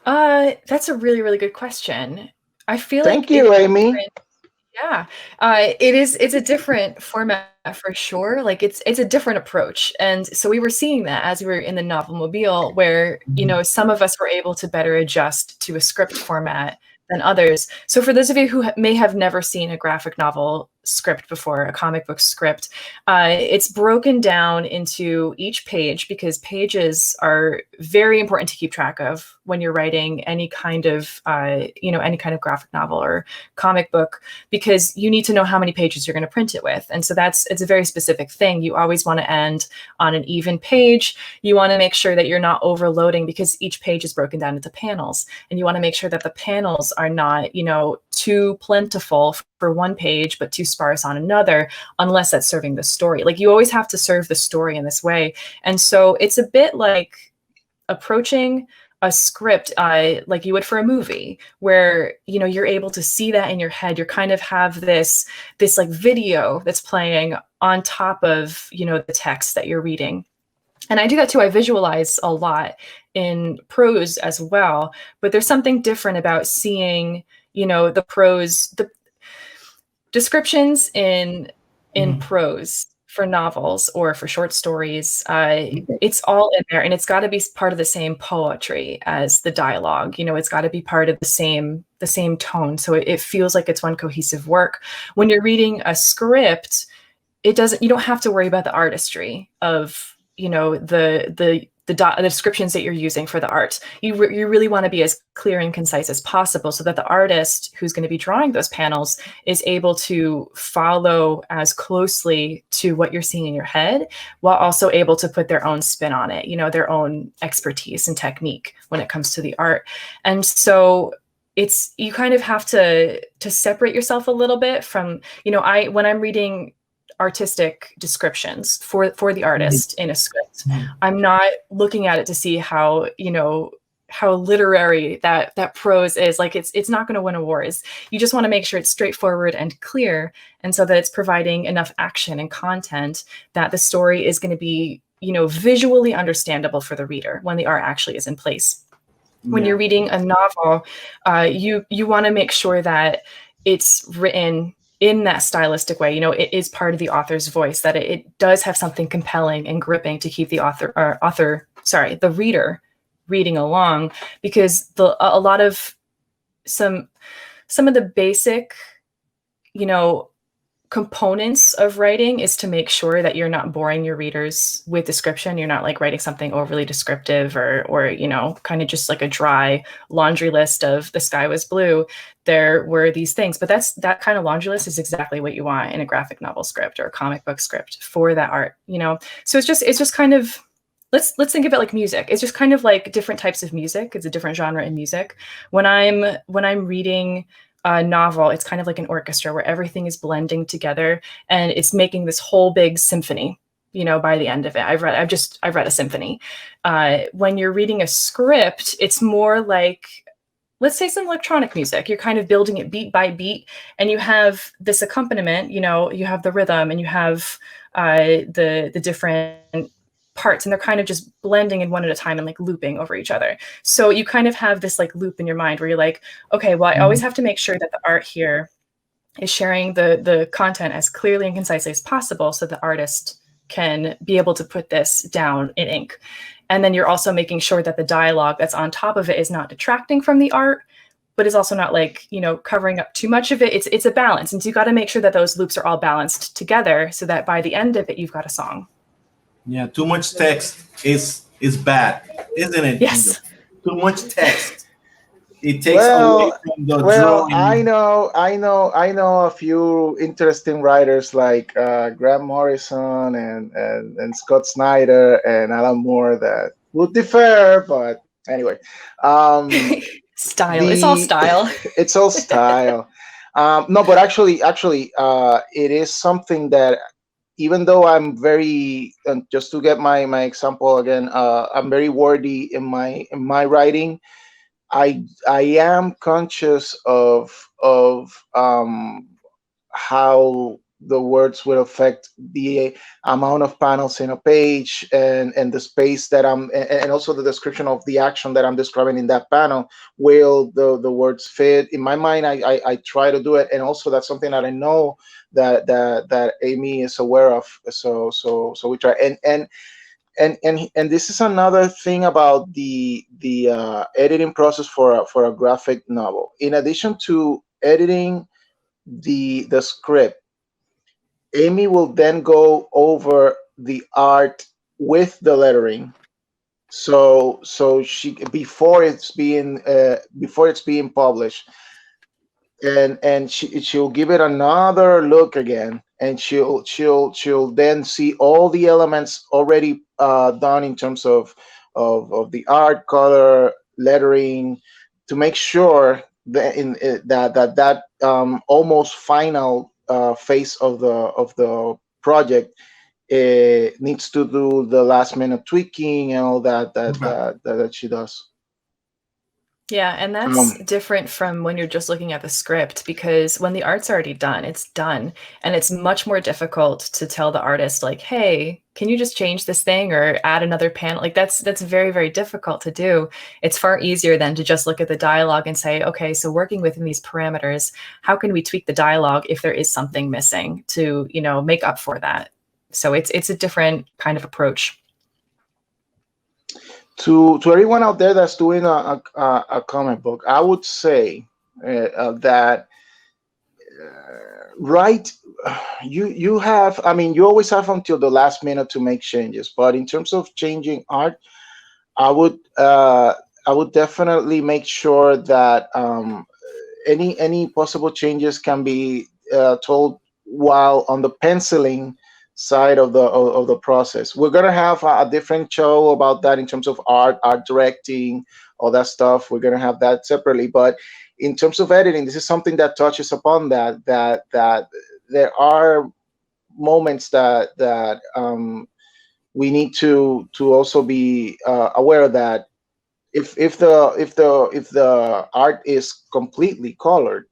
That's a really, really good question. I feel like Thank you, Amy. yeah, it's a different format for sure. Like it's a different approach. And so we were seeing that as we were in the novel mobile, where, some of us were able to better adjust to a script format than others. So for those of you who may have never seen a graphic novel script before, a comic book script, it's broken down into each page, because pages are very important to keep track of when you're writing any kind of graphic novel or comic book, because you need to know how many pages you're going to print it with. And so it's a very specific thing. You always want to end on an even page. You want to make sure that you're not overloading, because each page is broken down into panels, and you want to make sure that the panels are not, too plentiful for one page, but too sparse on another, unless that's serving the story. Like, you always have to serve the story in this way. And so it's a bit like approaching a script like you would for a movie, where you're able to see that in your head. You kind of have this like video that's playing on top of the text that you're reading. And I do that too. I visualize a lot in prose as well, but there's something different about seeing the prose, the descriptions in prose for novels or for short stories. It's all in there, and it's got to be part of the same poetry as the dialogue. It's got to be part of the same tone, so it feels like it's one cohesive work. When you're reading a script, you don't have to worry about the artistry of the descriptions that you're using for the art. You really want to be as clear and concise as possible, so that the artist who's going to be drawing those panels is able to follow as closely to what you're seeing in your head, while also able to put their own spin on it, their own expertise and technique when it comes to the art. And so you kind of have to separate yourself a little bit from, when I'm reading artistic descriptions for the artist in a script, I'm not looking at it to see how literary that prose is. Like, it's not going to win awards. You just want to make sure it's straightforward and clear, and so that it's providing enough action and content that the story is going to be visually understandable for the reader when the art actually is in place. When you're reading a novel, you want to make sure that it's written in that stylistic way. It is part of the author's voice, that it does have something compelling and gripping to keep the reader reading along, because a lot of some of the basic, components of writing is to make sure that you're not boring your readers with description. You're not like writing something overly descriptive or kind of just like a dry laundry list of the sky was blue, there were these things. But that kind of laundry list is exactly what you want in a graphic novel script or a comic book script for that art, So it's just kind of, let's think of it like music. It's just kind of like different types of music. It's a different genre in music. When I'm reading a novel, it's kind of like an orchestra where everything is blending together and it's making this whole big symphony. By the end of it, I've read a symphony. When you're reading a script, it's more like, let's say, some electronic music. You're kind of building it beat by beat, and you have this accompaniment. You have the rhythm, and you have the different parts, and they're kind of just blending in one at a time and like looping over each other. So you kind of have this like loop in your mind where you're like, okay, well, I always have to make sure that the art here is sharing the content as clearly and concisely as possible so the artist can be able to put this down in ink. And then you're also making sure that the dialogue that's on top of it is not detracting from the art, but is also not like, you know, covering up too much of it. It's a balance. And so you got to make sure that those loops are all balanced together so that by the end of it, you've got a song. Yeah, too much text is bad, isn't it? Yes. Too much text. It takes away from the drawing. I know a few interesting writers like Grant Morrison and Scott Snyder and Alan Moore that would differ, but anyway. Style. It's all style. It's all style. No, but actually, it is something that even though I'm very, just to get my example again, I'm very wordy in my writing. I am conscious of how the words will affect the amount of panels in a page and the space that and also the description of the action that I'm describing in that panel. Will the words fit? In my mind, I try to do it, and also that's something that I know that Amy is aware of. So we try and this is another thing about the editing process for a graphic novel. In addition to editing the script, Amy will then go over the art with the lettering. So she before it's being published, and she'll give it another look again, and she'll then see all the elements already done in terms of the art, color, lettering, to make sure that that almost final phase of the project needs to do the last minute tweaking and all that she does. Yeah, and that's different from when you're just looking at the script, because when the art's already done, it's done. And it's much more difficult to tell the artist, like, hey, can you just change this thing or add another panel? Like that's very, very difficult to do. It's far easier than to just look at the dialogue and say, okay, so working within these parameters, how can we tweak the dialogue if there is something missing to, you know, make up for that? So it's a different kind of approach. To everyone out there that's doing a comic book, I would say that you have, I mean, you always have until the last minute to make changes. But in terms of changing art, I would definitely make sure that any possible changes can be told while on the penciling side of the process. We're gonna have a different show about that in terms of art directing, all that stuff. We're gonna have that separately. But in terms of editing, this is something that touches upon that there are moments that we need to also be aware of that. If the art is completely colored,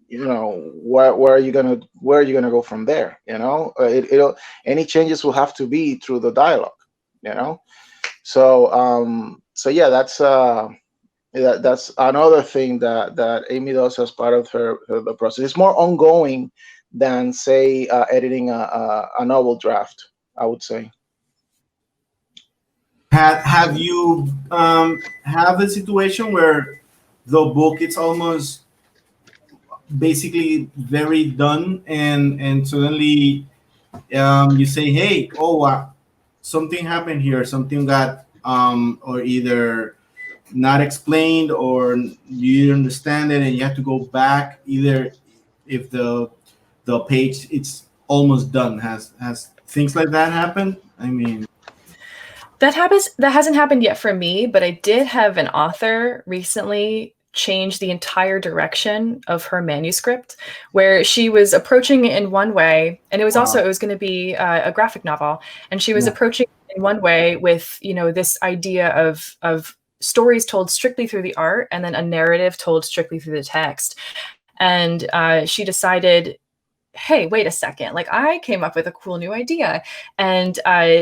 you know, where are you gonna go from there? You know, any changes will have to be through the dialogue. You know, so yeah, that's another thing that Amy does as part of the process. It's more ongoing than, say, editing a novel draft, I would say. Have you have a situation where the book it's almost basically very done, and suddenly you say, hey, something happened here, something got or either not explained or you didn't understand it and you have to go back, either if the page it's almost done? Has things like that happened? I mean, that hasn't happened yet for me, but I did have an author recently change the entire direction of her manuscript, where she was approaching it in one way, and it was also, it was going to be a graphic novel, and she was approaching it in one way with, you know, this idea of stories told strictly through the art and then a narrative told strictly through the text. And she decided hey, wait a second, like I came up with a cool new idea. And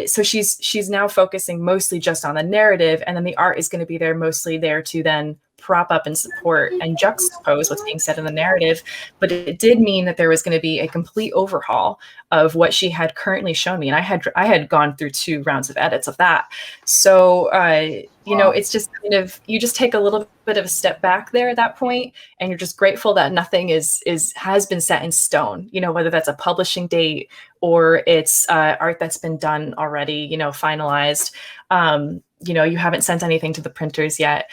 so she's now focusing mostly just on the narrative, and then the art is going to be there mostly there to then prop up and support and juxtapose what's being said in the narrative. But it did mean that there was going to be a complete overhaul of what she had currently shown me. And I had gone through 2 rounds of edits of that. So, you know, it's just kind of, you just take a little bit of a step back there at that point, and you're just grateful that nothing has been set in stone, you know, whether that's a publishing date or it's art that's been done already, you know, finalized. You know, you haven't sent anything to the printers yet.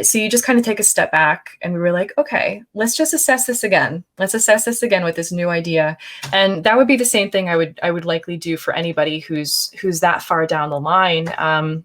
So you just kind of take a step back, and we were like, okay, let's just assess this again. Let's assess this again with this new idea. And that would be the same thing I would likely do for anybody who's that far down the line.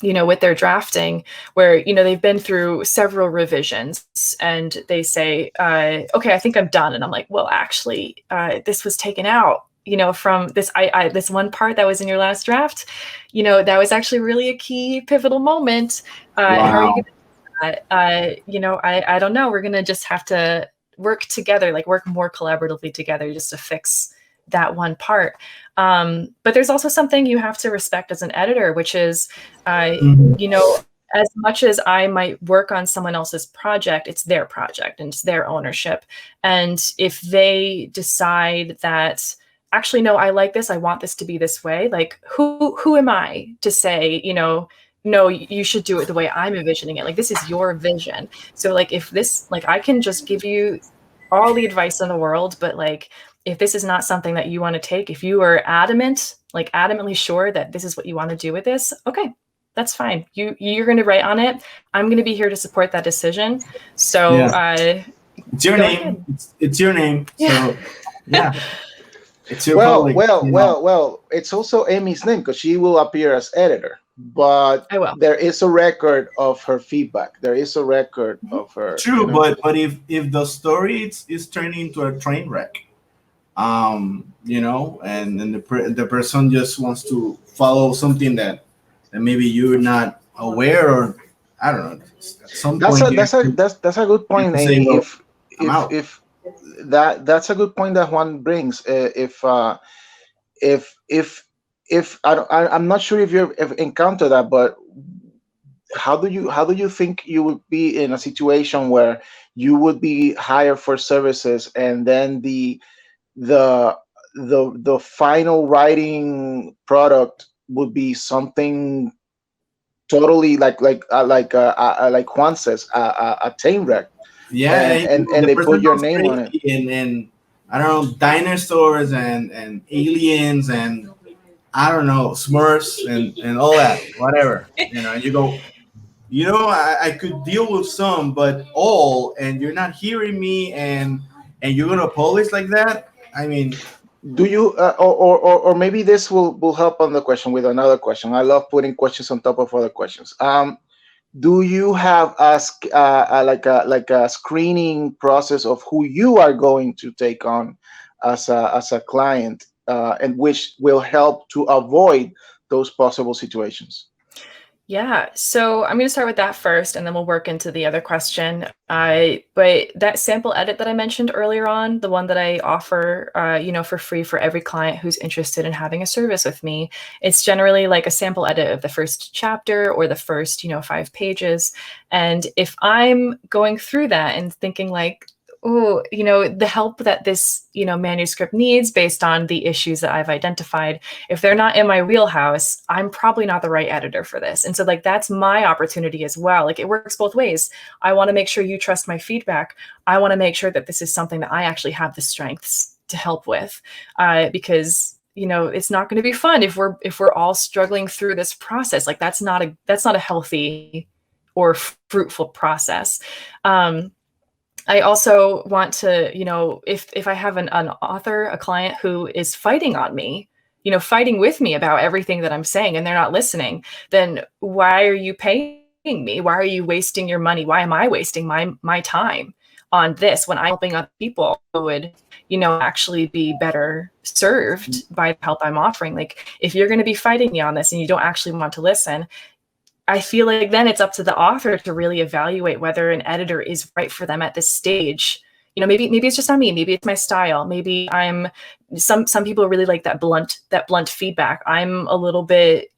You know, with their drafting, where, you know, they've been through several revisions and they say, okay, I think I'm done. And I'm like, well, actually, this was taken out, you know, from this, this one part that was in your last draft, you know, that was actually really a key pivotal moment. How are you going to do that? You know, I don't know. We're going to just have to work together, like work more collaboratively together just to fix that one part. But there's also something you have to respect as an editor, which is, you know, as much as I might work on someone else's project, it's their project and it's their ownership. And if they decide that, actually, no, I like this, I want this to be this way, like who am I to say, you know, no, you should do it the way I'm envisioning it. Like, this is your vision. So like, if this, like, I can just give you all the advice in the world, but like, if this is not something that you want to take, if you are adamantly sure that this is what you want to do with this, okay, that's fine. You're going to write on it. I'm going to be here to support that decision. So it's your name. It's your name. Yeah. So yeah. It's your well, it's also Amy's name because she will appear as editor, but there is a record of her feedback. There is a record of her. True, you know? but if the story is turning into a train wreck, you know, and then the person just wants to follow something that maybe you're not aware, or I don't know. That's a good point, Amy. If that's a good point that Juan brings. If I'm not sure if you've encountered that, but how do you think you would be in a situation where you would be hired for services, and then the final writing product would be something totally like Juan says, a train wreck? Yeah, and they put your name on it. And I don't know, dinosaurs and aliens and I don't know, Smurfs and all that, whatever. You know, and you go, you know, I could deal with some, but all, and you're not hearing me, and you're gonna polish like that. I mean, do you or maybe this will help on the question with another question. I love putting questions on top of other questions. Do you have a screening process of who you are going to take on as a client, and which will help to avoid those possible situations? Yeah, so I'm going to start with that first, and then we'll work into the other question. But that sample edit that I mentioned earlier on, the one that I offer, you know, for free for every client who's interested in having a service with me, it's generally like a sample edit of the first chapter or the first, you know, 5 pages. And if I'm going through that and thinking like, oh, you know, the help that this, you know, manuscript needs based on the issues that I've identified, if they're not in my wheelhouse, I'm probably not the right editor for this. And so like, that's my opportunity as well. Like, it works both ways. I want to make sure you trust my feedback. I want to make sure that this is something that I actually have the strengths to help with, because, you know, it's not going to be fun if we're all struggling through this process. Like, that's not a healthy or fruitful process. I also want to, you know, if I have an author, a client who is fighting on me, you know, fighting with me about everything that I'm saying, and they're not listening, then why are you paying me? Why are you wasting your money? Why am I wasting my time on this when I'm helping other people who would, you know, actually be better served by the help I'm offering? Like, if you're going to be fighting me on this and you don't actually want to listen, I feel like then it's up to the author to really evaluate whether an editor is right for them at this stage, maybe it's just on me. Maybe it's my style. Maybe some people really like that blunt feedback. I'm a little bit,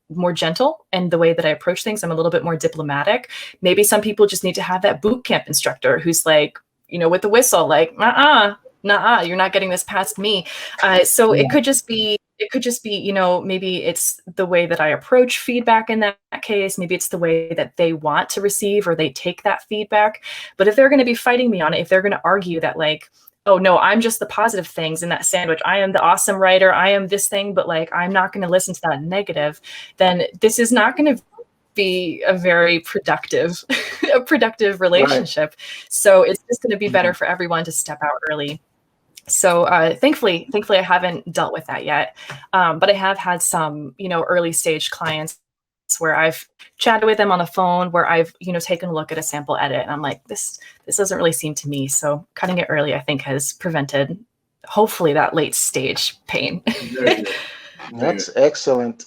more gentle in the way that I approach things. I'm a little bit more diplomatic. Maybe some people just need to have that boot camp instructor who's like, with the whistle, like, nah, you're not getting this past me. So it could just be, maybe it's the way that I approach feedback in that case. Maybe it's the way that they want to receive or they take that feedback. But if they're going to be fighting me on it, if they're going to argue that like, oh no, I'm just the positive things in that sandwich, I am the awesome writer, I am this thing, but like, I'm not going to listen to that negative, then this is not going to be a very productive relationship. Right. So it's just going to be better for everyone to step out early. So thankfully I haven't dealt with that yet. But I have had some, early stage clients where I've chatted with them on the phone, where I've, taken a look at a sample edit and I'm like, this doesn't really seem to me. So cutting it early, I think, has prevented hopefully that late stage pain. That's excellent.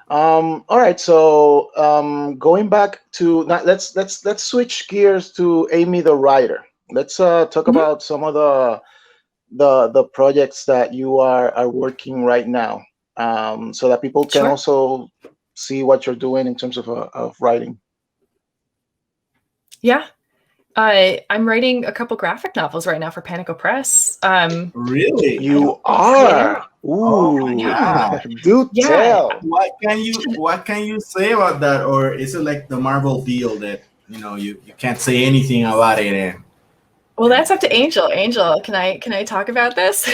All right. So going back to let's switch gears to Amy, the writer. Let's talk about some of the projects that you are working right now, so that people can also see what you're doing in terms of writing. Yeah. I'm writing a couple graphic novels right now for Panico Press. Really? You are? Yeah. Ooh, yeah. Do tell. What can you say about that? Or is it like the Marvel deal that you can't say anything about it? Well, that's up to Angel. Angel, can I talk about this?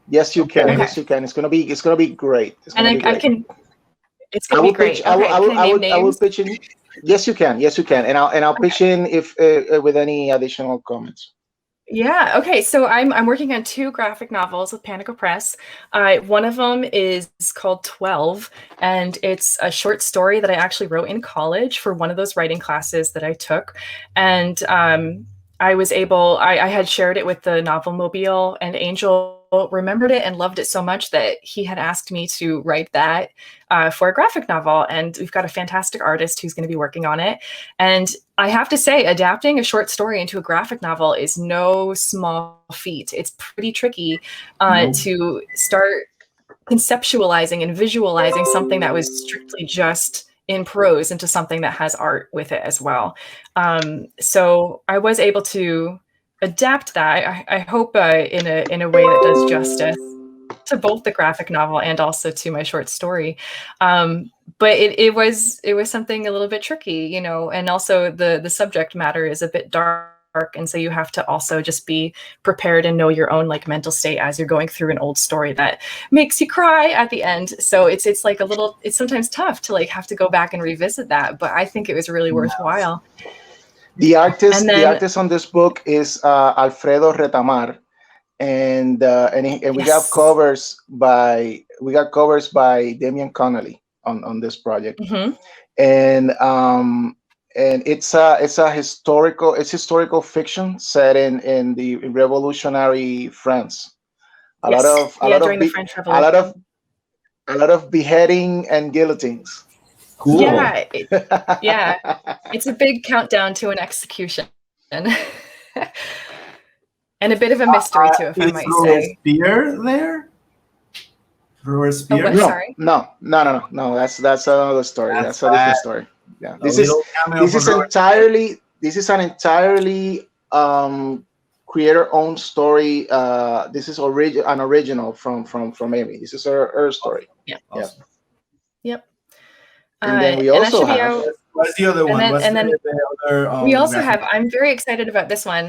Yes, you can. Okay. Yes, you can. It's gonna be great. I can. It's gonna be great. I will pitch in. Yes, you can. And I'll pitch in if with any additional comments. Yeah. Okay. So I'm working on 2 graphic novels with Panico Press. One of them is called 12, and it's a short story that I actually wrote in college for one of those writing classes that I took. And I was able, I had shared it with the Novel Mobile, and Angel remembered it and loved it so much that he had asked me to write that for a graphic novel. And we've got a fantastic artist who's going to be working on it. And I have to say, adapting a short story into a graphic novel is no small feat. It's pretty tricky to start conceptualizing and visualizing something that was strictly just in prose into something that has art with it as well. So I was able to adapt that. I hope in a way that does justice to both the graphic novel and also to my short story. But it was something a little bit tricky, and also the subject matter is a bit dark. And so you have to also just be prepared and know your own like mental state as you're going through an old story that makes you cry at the end. So it's like it's sometimes tough to like have to go back and revisit that, but I think it was really worthwhile. The artist on this book is Alfredo Retamar, and we got covers by Damian Connolly on this project. And it's historical fiction set in the revolutionary France. A lot of beheading and guillotines. Cool. Yeah, it's a big countdown to an execution, and a bit of a mystery too, if I might say. Spear there? Robespierre? Sorry. No. That's another story. That's a different story. Yeah, this is an entirely creator-owned story. This is an original from Amy. This is her story. Yeah. Awesome. Yep. And then we also have. What's the other one? We also have. I'm very excited about this one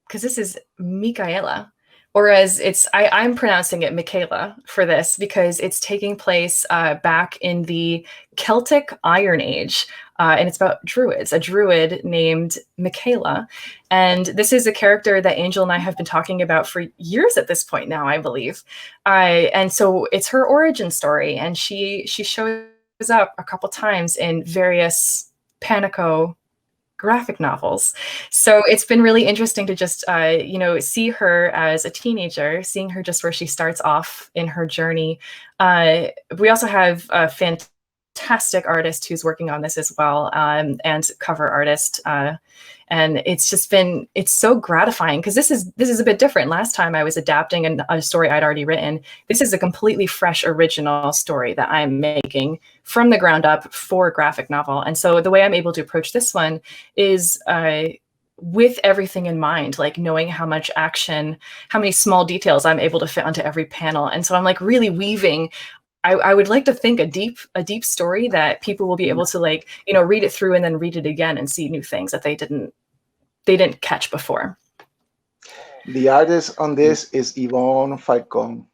because this is Michaela. Or as I'm pronouncing it Michaela for this because it's taking place back in the Celtic Iron Age. And it's about druids, a druid named Michaela. And this is a character that Angel and I have been talking about for years at this point now, I believe. And so it's her origin story. And she shows up a couple times in various Panico graphic novels. So it's been really interesting to just, see her as a teenager, seeing her just where she starts off in her journey. We also have a fantastic fantastic artist who's working on this as well, and cover artist. And it's so gratifying because this is a bit different. Last time I was adapting a story I'd already written. This is a completely fresh, original story that I'm making from the ground up for a graphic novel. And so the way I'm able to approach this one is with everything in mind, like knowing how much action, how many small details I'm able to fit onto every panel. And so I'm like really weaving. I would like to think a deep story that people will be able to read it through and then read it again and see new things that they didn't catch before. The artist on this is Yvonne Falcon.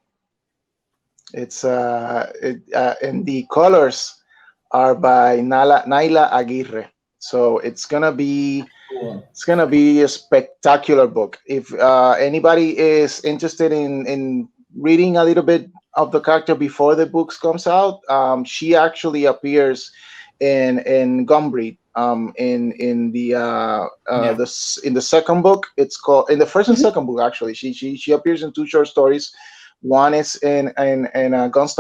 It's and the colors are by Naila Aguirre. So it's gonna be a spectacular book. If anybody is interested in reading a little bit of the character before the books comes out, she actually appears in Gumbreed. In the second book, it's called, in the first and second book actually, she appears in 2 short stories. One is in Ghost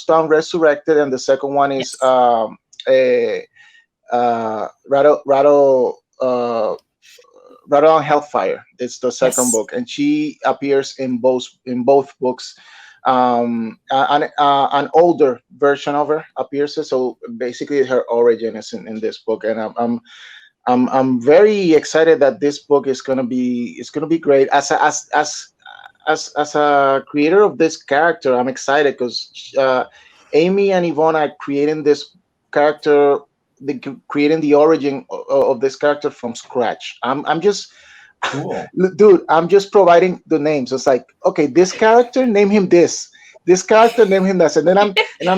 Town Resurrected, and the second one is Rattle on Hellfire. It's the second book, and she appears in both books. An older version of her appears, so basically her origin is in this book, and I'm very excited that this book is gonna be great. As a creator of this character, I'm excited because Amy and Yvonne are creating this character, creating the origin of this character from scratch. I'm just cool. Dude, I'm just providing the names. It's like, okay, this character, name him this character, name him that, and then I'm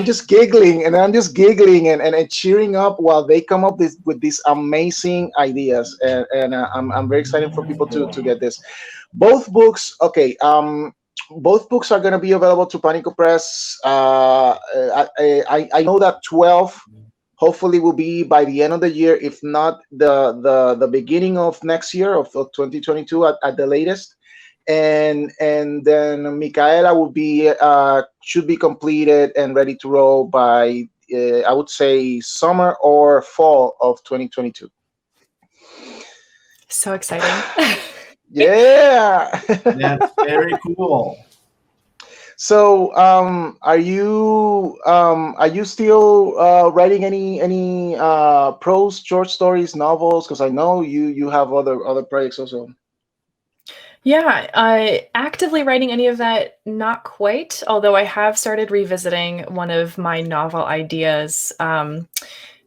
just giggling and cheering up while they come up with these amazing ideas, and I'm very excited for people to get this. Both books, okay. Both books are going to be available to Panico Press. I know that 12 hopefully will be by the end of the year, if not the beginning of next year, of 2022 at the latest. And then Micaela will be should be completed and ready to roll by I would say summer or fall of 2022. So exciting. Yeah. That's very cool. So, are you still writing any prose, short stories, novels? Because I know you have other projects also. Yeah, actively writing any of that, not quite. Although I have started revisiting one of my novel ideas.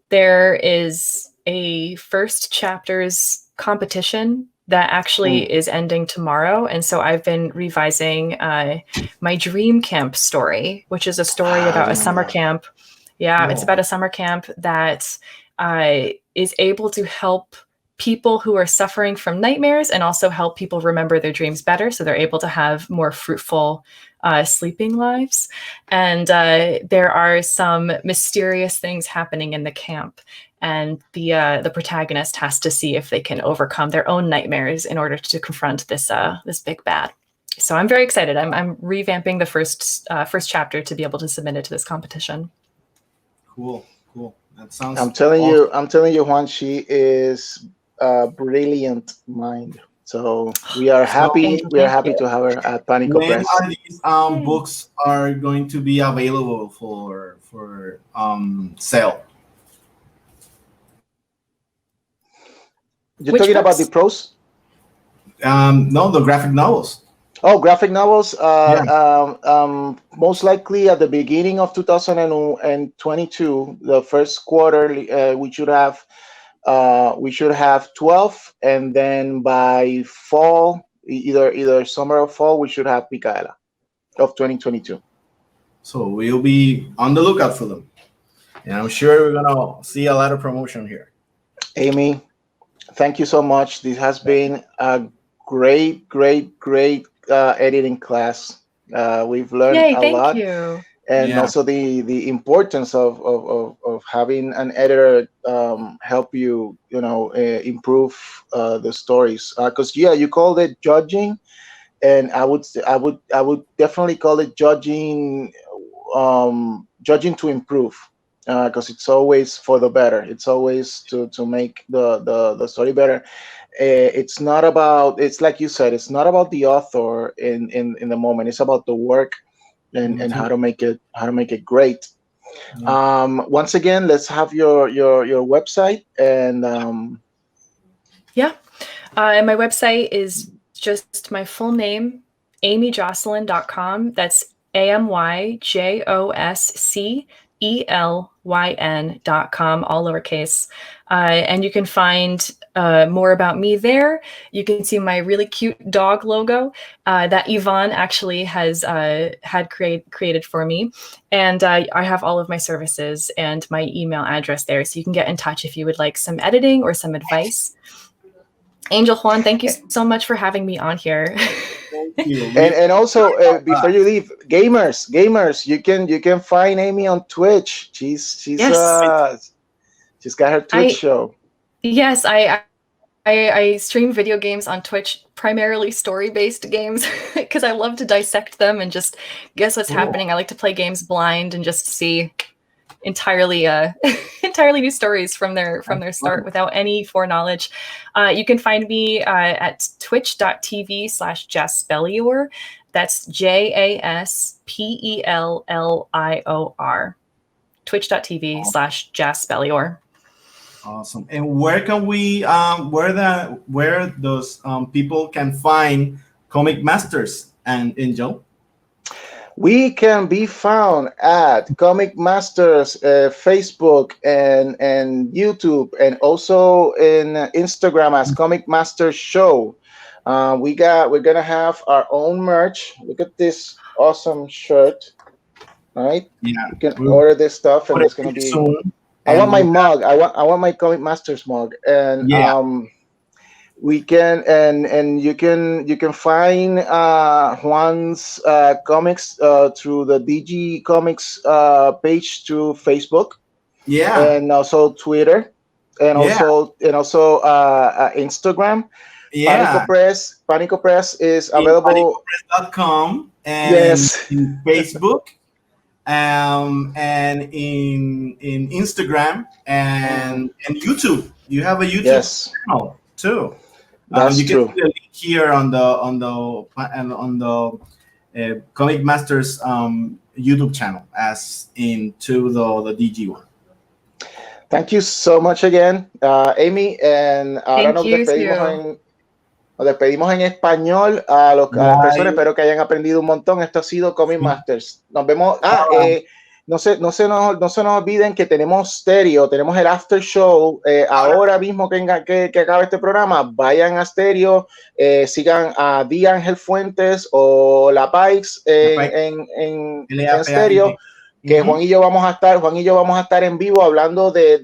There is a first chapters competition that actually is ending tomorrow. And so I've been revising my dream camp story, which is a story about a summer camp. Yeah, it's about a summer camp that is able to help people who are suffering from nightmares and also help people remember their dreams better, so they're able to have more fruitful sleeping lives. And there are some mysterious things happening in the camp. And the protagonist has to see if they can overcome their own nightmares in order to confront this big bad. So I'm very excited. I'm revamping the first chapter to be able to submit it to this competition. Cool. That sounds. I'm telling you, Juan, she is a brilliant mind. So we are happy. We are happy to have her at Panico Press. When are these books are going to be available for sale? You're talking about the prose? No, the graphic novels. Oh, graphic novels. Most likely at the beginning of 2022, the first quarter, we should have 12, and then by fall, either summer or fall, we should have Micaela of 2022. So we'll be on the lookout for them, and I'm sure we're gonna see a lot of promotion here. Amy, thank you so much. This has been a great editing class. We've learned a lot. Thank you. And also the importance of having an editor help you, improve the stories. Because you called it judging, and I would definitely call it judging to improve. because it's always for the better. It's always to make the story better. It's not about, it's like you said, it's not about the author in the moment. It's about the work and how to make it great. Once again, let's have your website and and my website is just my full name, amyjocelyn.com. That's AMYJOSCELYN.com, all lowercase. And you can find more about me there. You can see my really cute dog logo that Yvonne actually has had created for me. And I have all of my services and my email address there. So you can get in touch if you would like some editing or some advice. Angel Juan, thank you so much for having me on here. Thank you. And also before you leave, gamers, you can find Amy on Twitch. She's got her Twitch show. Yes, I stream video games on Twitch, primarily story-based games, because I love to dissect them and just guess what's happening. I like to play games blind and just see entirely new stories from their start without any foreknowledge. You can find me at twitch.tv/Jaspelior. That's JASPELLIOR. Twitch.tv/Jaspelior. Awesome. And where can we where those people can find Comic Masters and Angel? We can be found at Comic Masters Facebook and YouTube, and also in Instagram as Comic Masters Show. We're gonna have our own merch. Look at this awesome shirt. All right, yeah, you can order this stuff, and it's gonna be soon. I want my mug. I want my Comic Masters mug, and we can and you can find Juan's comics through the DG Comics page through Facebook, and also Twitter, and also Instagram. Panico Press is available. PanicoPress.com and in Facebook, and in Instagram and YouTube. You have a YouTube channel too. That's you true. can see a link here on the Comic Masters YouTube channel, as into the DG one. Thank you so much again, Amy, and ahora nos despedimos en español a las personas. Espero que hayan aprendido un montón. Esto ha sido Comic Masters. Nos vemos. No se nos olviden que tenemos Stereo, tenemos el after show. Ahora mismo que acabe este programa, vayan a Stereo, sigan a D. Ángel Fuentes o La Pikes en Stereo, que Juan y yo vamos a estar en vivo hablando de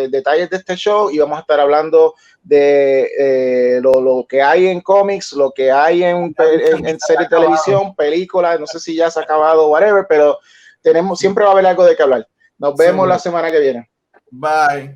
detalles de este show, y vamos a estar hablando de lo que hay en cómics, lo que hay en series de televisión, películas. No sé si ya se ha acabado, whatever, pero siempre va a haber algo de qué hablar. Nos vemos la semana que viene. Bye.